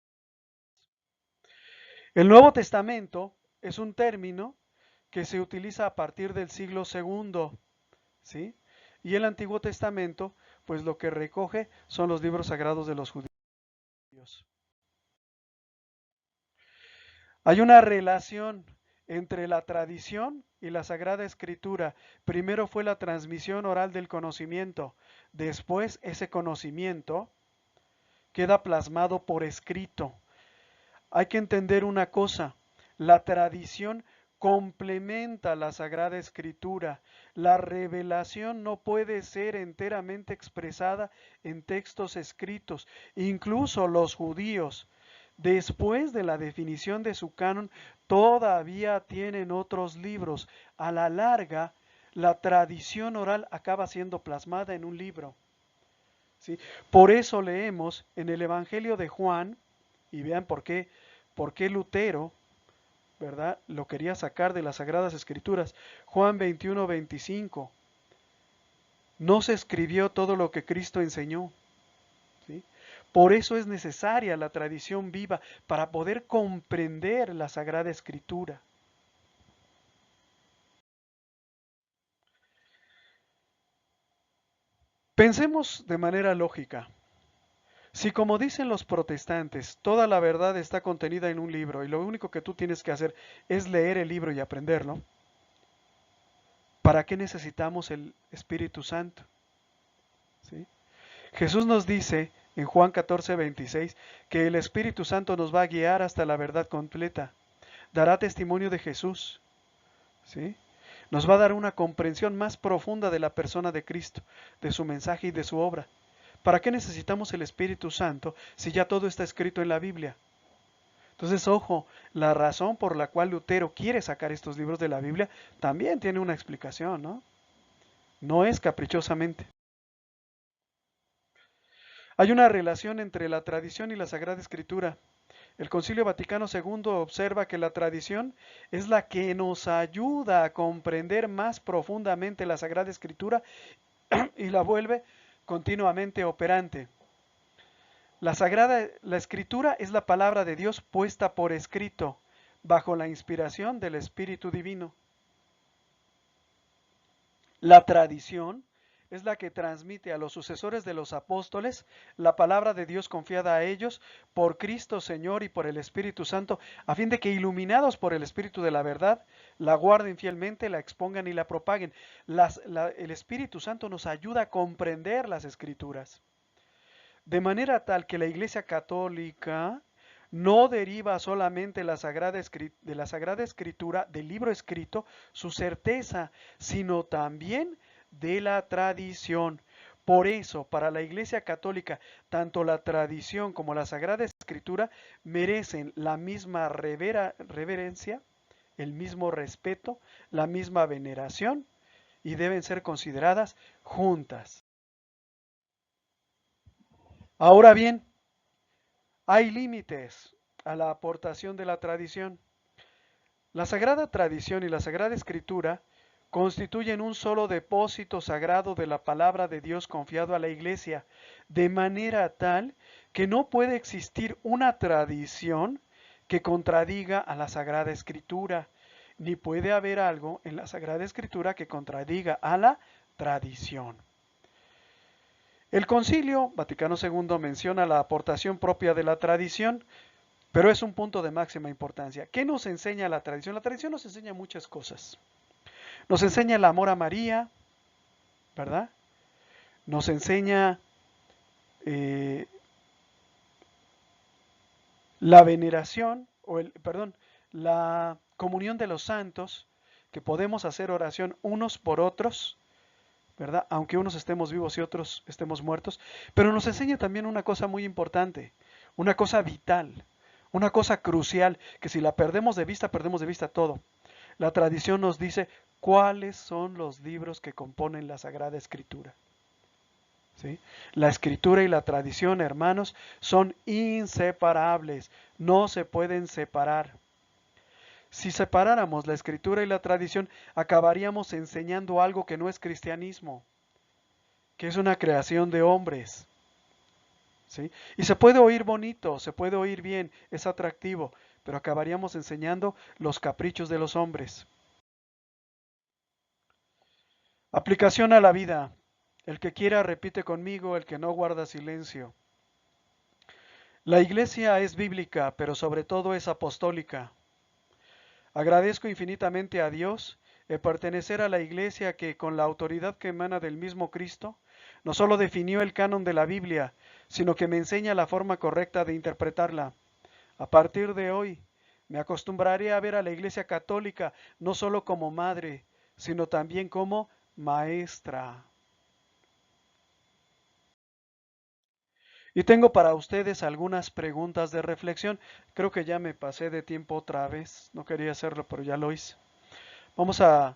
El Nuevo Testamento es un término que se utiliza a partir del siglo segundo, ¿sí? Y el Antiguo Testamento, pues lo que recoge son los libros sagrados de los judíos. Hay una relación entre la tradición y la Sagrada Escritura. Primero fue la transmisión oral del conocimiento, después ese conocimiento queda plasmado por escrito. Hay que entender una cosa, la tradición complementa la Sagrada Escritura. La revelación no puede ser enteramente expresada en textos escritos. Incluso los judíos, después de la definición de su canon, todavía tienen otros libros. A la larga, la tradición oral acaba siendo plasmada en un libro, ¿sí? Por eso leemos en el Evangelio de Juan, y vean por qué Lutero, ¿verdad?, lo quería sacar de las Sagradas Escrituras. Juan 21:25. No se escribió todo lo que Cristo enseñó, ¿sí? Por eso es necesaria la tradición viva para poder comprender la Sagrada Escritura. Pensemos de manera lógica. Si como dicen los protestantes, toda la verdad está contenida en un libro y lo único que tú tienes que hacer es leer el libro y aprenderlo, ¿para qué necesitamos el Espíritu Santo? ¿Sí? Jesús nos dice en Juan 14:26 que el Espíritu Santo nos va a guiar hasta la verdad completa, dará testimonio de Jesús, ¿sí? Nos va a dar una comprensión más profunda de la persona de Cristo, de su mensaje y de su obra. ¿Para qué necesitamos el Espíritu Santo si ya todo está escrito en la Biblia? Entonces, ojo, la razón por la cual Lutero quiere sacar estos libros de la Biblia también tiene una explicación, ¿no? No es caprichosamente. Hay una relación entre la tradición y la Sagrada Escritura. El Concilio Vaticano II observa que la tradición es la que nos ayuda a comprender más profundamente la Sagrada Escritura y la vuelve continuamente operante. La Escritura es la palabra de Dios puesta por escrito, bajo la inspiración del Espíritu Divino. La tradición es la que transmite a los sucesores de los apóstoles la palabra de Dios confiada a ellos por Cristo Señor y por el Espíritu Santo, a fin de que iluminados por el Espíritu de la verdad, la guarden fielmente, la expongan y la propaguen. El Espíritu Santo nos ayuda a comprender las Escrituras, de manera tal que la Iglesia Católica no deriva solamente de la Sagrada Escritura, del libro escrito, su certeza, sino también de la tradición. Por eso, para la Iglesia Católica, tanto la tradición como la Sagrada Escritura merecen la misma reverencia, el mismo respeto, la misma veneración y deben ser consideradas juntas. Ahora bien, hay límites a la aportación de la tradición. La Sagrada Tradición y la Sagrada Escritura constituyen un solo depósito sagrado de la palabra de Dios confiado a la Iglesia, de manera tal que no puede existir una tradición que contradiga a la Sagrada Escritura, ni puede haber algo en la Sagrada Escritura que contradiga a la tradición. El Concilio Vaticano II menciona la aportación propia de la tradición, pero es un punto de máxima importancia. ¿Qué nos enseña la tradición? La tradición nos enseña muchas cosas. Nos enseña el amor a María, ¿verdad? Nos enseña eh, la veneración, perdón, la comunión de los santos, que podemos hacer oración unos por otros, ¿verdad? Aunque unos estemos vivos y otros estemos muertos. Pero nos enseña también una cosa muy importante, una cosa vital, una cosa crucial, que si la perdemos de vista todo. La tradición nos dice cuáles son los libros que componen la Sagrada Escritura. ¿Sí? La escritura y la tradición, hermanos, son inseparables, no se pueden separar. Si separáramos la escritura y la tradición, acabaríamos enseñando algo que no es cristianismo, que es una creación de hombres. ¿Sí? Y se puede oír bonito, se puede oír bien, es atractivo, pero acabaríamos enseñando los caprichos de los hombres. Aplicación a la vida. El que quiera repite conmigo, el que no guarda silencio. La iglesia es bíblica, pero sobre todo es apostólica. Agradezco infinitamente a Dios el pertenecer a la iglesia que, con la autoridad que emana del mismo Cristo, no solo definió el canon de la Biblia, sino que me enseña la forma correcta de interpretarla. A partir de hoy, me acostumbraré a ver a la iglesia católica no solo como madre, sino también como maestra. Y tengo para ustedes algunas preguntas de reflexión. Creo que ya me pasé de tiempo otra vez. No quería hacerlo, pero ya lo hice. Vamos a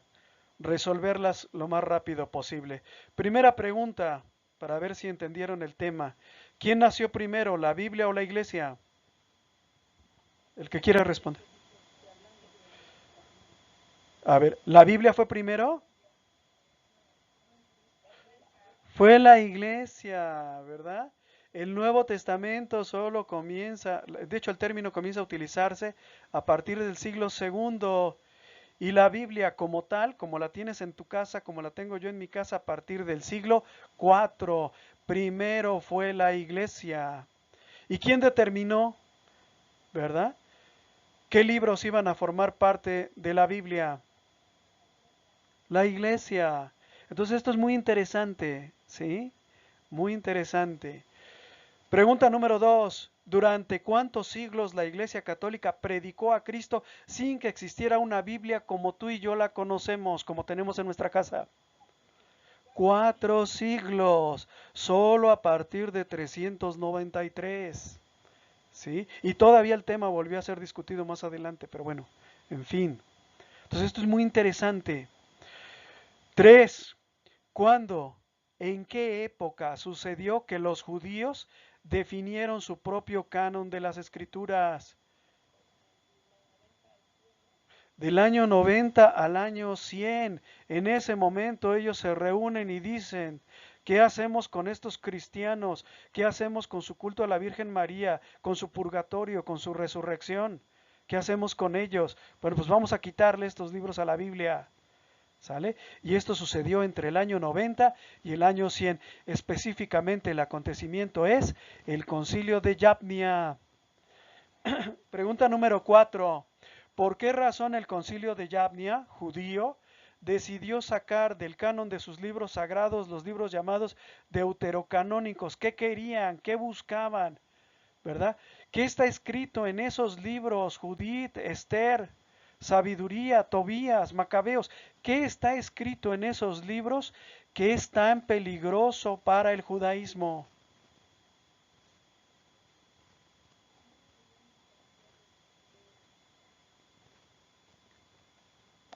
resolverlas lo más rápido posible. Primera pregunta, para ver si entendieron el tema. ¿Quién nació primero, la Biblia o la iglesia? El que quiera responder. A ver, ¿la Biblia fue primero? Fue la iglesia, ¿verdad? El Nuevo Testamento solo comienza, de hecho el término comienza a utilizarse a partir del siglo segundo y la Biblia como tal, como la tienes en tu casa, como la tengo yo en mi casa a partir del siglo IV. Primero fue la iglesia. ¿Y quién determinó, verdad? ¿Qué libros iban a formar parte de la Biblia? La iglesia. Entonces esto es muy interesante, ¿sí? Muy interesante. Pregunta número 2. ¿Durante cuántos siglos la Iglesia Católica predicó a Cristo sin que existiera una Biblia como tú y yo la conocemos, como tenemos en nuestra casa? 4 siglos, solo a partir de 393. ¿Sí? Y todavía el tema volvió a ser discutido más adelante, pero bueno, en fin. Entonces esto es muy interesante. 3. ¿Cuándo? ¿En qué época sucedió que los judíos definieron su propio canon de las escrituras? Del año 90 al año 100. En ese momento ellos se reúnen y dicen, ¿qué hacemos con estos cristianos? ¿Qué hacemos con su culto a la Virgen María, con su purgatorio, con su resurrección? ¿Qué hacemos con ellos? Bueno, pues vamos a quitarle estos libros a la Biblia. ¿Sale? Y esto sucedió entre el año 90 y el año 100. Específicamente el acontecimiento es el Concilio de Yavnia. Pregunta número 4. ¿Por qué razón el Concilio de Yavnia, judío, decidió sacar del canon de sus libros sagrados los libros llamados deuterocanónicos? ¿Qué querían? ¿Qué buscaban? ¿Verdad? ¿Qué está escrito en esos libros? Judith, Esther, Sabiduría, Tobías, Macabeos. ¿Qué está escrito en esos libros que es tan peligroso para el judaísmo?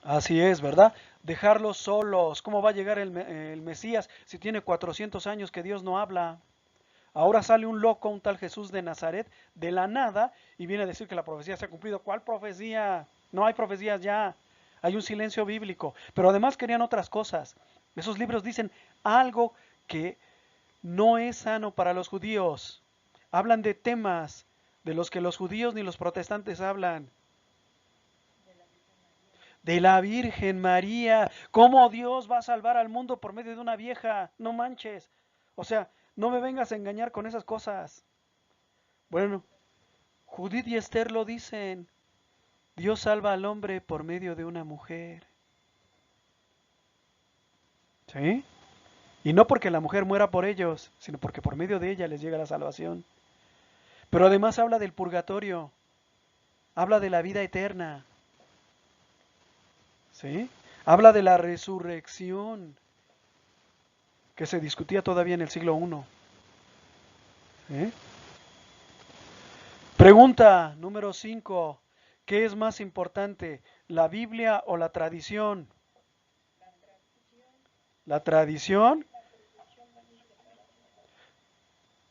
Así es, ¿verdad? Dejarlos solos. ¿Cómo va a llegar el Mesías si tiene 400 años que Dios no habla? Ahora sale un loco, un tal Jesús de Nazaret, de la nada, y viene a decir que la profecía se ha cumplido. ¿Cuál profecía? No hay profecías ya. Hay un silencio bíblico. Pero además querían otras cosas. Esos libros dicen algo que no es sano para los judíos. Hablan de temas de los que los judíos ni los protestantes hablan. De la Virgen María. ¿Cómo Dios va a salvar al mundo por medio de una vieja? No manches. O sea, no me vengas a engañar con esas cosas. Bueno, Judith y Esther lo dicen. Dios salva al hombre por medio de una mujer. ¿Sí? Y no porque la mujer muera por ellos, sino porque por medio de ella les llega la salvación. Pero además habla del purgatorio, habla de la vida eterna, ¿sí? Habla de la resurrección, que se discutía todavía en el siglo I. ¿Sí? Pregunta número 5. ¿Qué es más importante, la Biblia o la tradición? La tradición,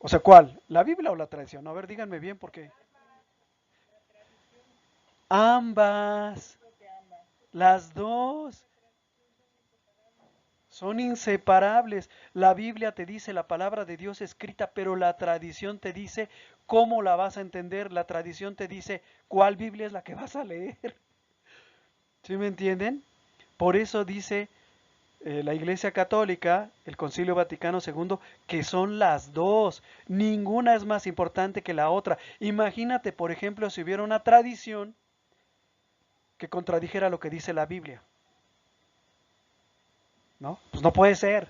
o sea, ¿cuál? ¿La Biblia o la tradición? A ver, díganme bien porque ambas, las dos. Son inseparables. La Biblia te dice la palabra de Dios escrita, pero la tradición te dice cómo la vas a entender. La tradición te dice cuál Biblia es la que vas a leer. ¿Sí me entienden? Por eso dice la Iglesia Católica, el Concilio Vaticano II, que son las dos. Ninguna es más importante que la otra. Imagínate, por ejemplo, si hubiera una tradición que contradijera lo que dice la Biblia. ¿No? Pues no puede ser.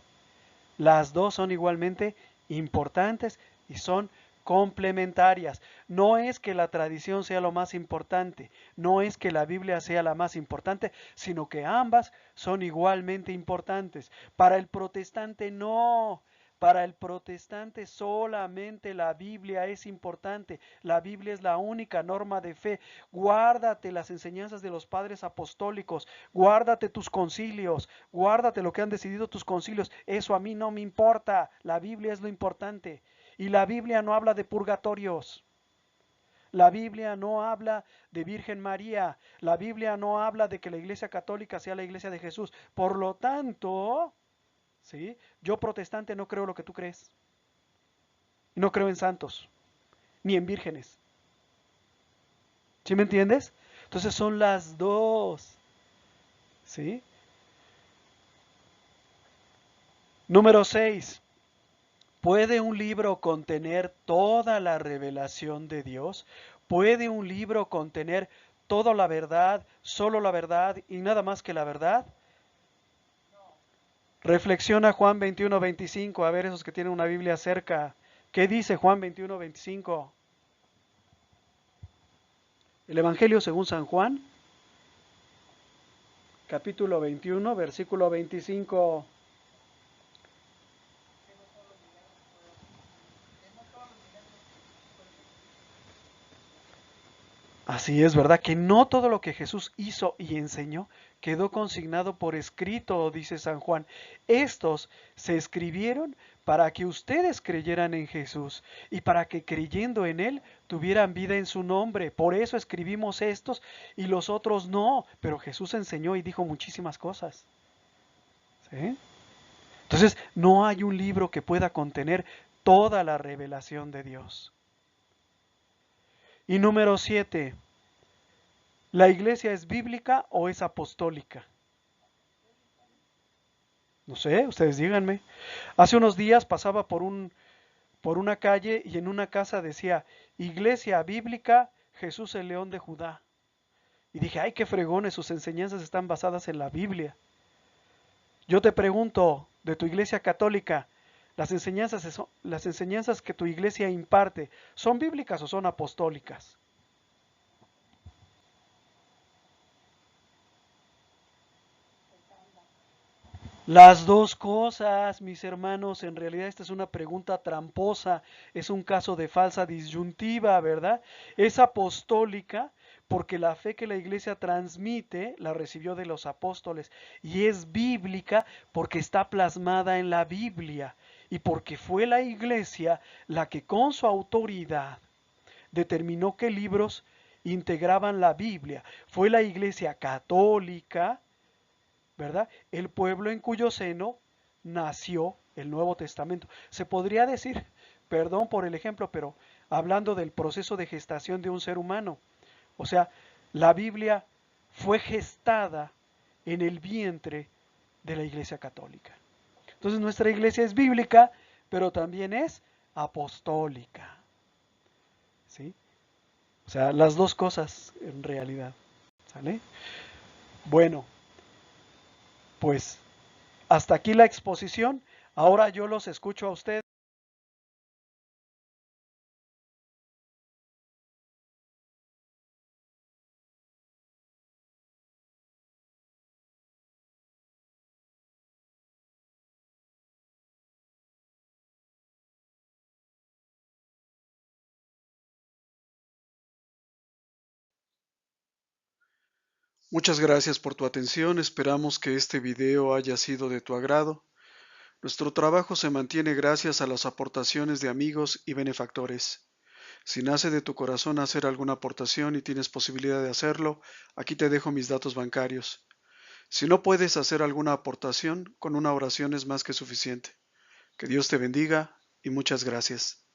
Las dos son igualmente importantes y son complementarias. No es que la tradición sea lo más importante, no es que la Biblia sea la más importante, sino que ambas son igualmente importantes. Para el protestante no. Para el protestante solamente la Biblia es importante. La Biblia es la única norma de fe. Guárdate las enseñanzas de los padres apostólicos. Guárdate tus concilios. Guárdate lo que han decidido tus concilios. Eso a mí no me importa. La Biblia es lo importante. Y la Biblia no habla de purgatorios. La Biblia no habla de Virgen María. La Biblia no habla de que la Iglesia Católica sea la Iglesia de Jesús. Por lo tanto, ¿sí? Yo protestante no creo lo que tú crees. No creo en santos, ni en vírgenes. ¿Sí me entiendes? Entonces son las dos. ¿Sí? Número 6. ¿Puede un libro contener toda la revelación de Dios? ¿Puede un libro contener toda la verdad, solo la verdad y nada más que la verdad? Reflexiona Juan 21:25. A ver, esos que tienen una Biblia cerca. ¿Qué dice Juan 21:25? El Evangelio según San Juan, capítulo 21, versículo 25. Así es, ¿verdad? Que no todo lo que Jesús hizo y enseñó quedó consignado por escrito, dice San Juan. Estos se escribieron para que ustedes creyeran en Jesús y para que creyendo en Él tuvieran vida en su nombre. Por eso escribimos estos y los otros no. Pero Jesús enseñó y dijo muchísimas cosas. ¿Sí? Entonces, no hay un libro que pueda contener toda la revelación de Dios. Y número 7. ¿La iglesia es bíblica o es apostólica? No sé, ustedes díganme. Hace unos días pasaba por una calle y en una casa decía, Iglesia Bíblica Jesús el León de Judá. Y dije, ay, qué fregones, sus enseñanzas están basadas en la Biblia. Yo te pregunto, de tu iglesia católica, las enseñanzas que tu iglesia imparte, ¿son bíblicas o son apostólicas? Las dos cosas, mis hermanos, en realidad esta es una pregunta tramposa, es un caso de falsa disyuntiva, ¿verdad? Es apostólica porque la fe que la iglesia transmite la recibió de los apóstoles y es bíblica porque está plasmada en la Biblia y porque fue la iglesia la que con su autoridad determinó qué libros integraban la Biblia. Fue la Iglesia Católica, ¿verdad? El pueblo en cuyo seno nació el Nuevo Testamento. Se podría decir, perdón por el ejemplo, pero hablando del proceso de gestación de un ser humano, o sea, la Biblia fue gestada en el vientre de la Iglesia Católica. Entonces nuestra iglesia es bíblica, pero también es apostólica, ¿sí? O sea, las dos cosas en realidad, ¿sale? Bueno, pues hasta aquí la exposición. Ahora yo los escucho a ustedes. Muchas gracias por tu atención. Esperamos que este video haya sido de tu agrado. Nuestro trabajo se mantiene gracias a las aportaciones de amigos y benefactores. Si nace de tu corazón hacer alguna aportación y tienes posibilidad de hacerlo, aquí te dejo mis datos bancarios. Si no puedes hacer alguna aportación, con una oración es más que suficiente. Que Dios te bendiga y muchas gracias.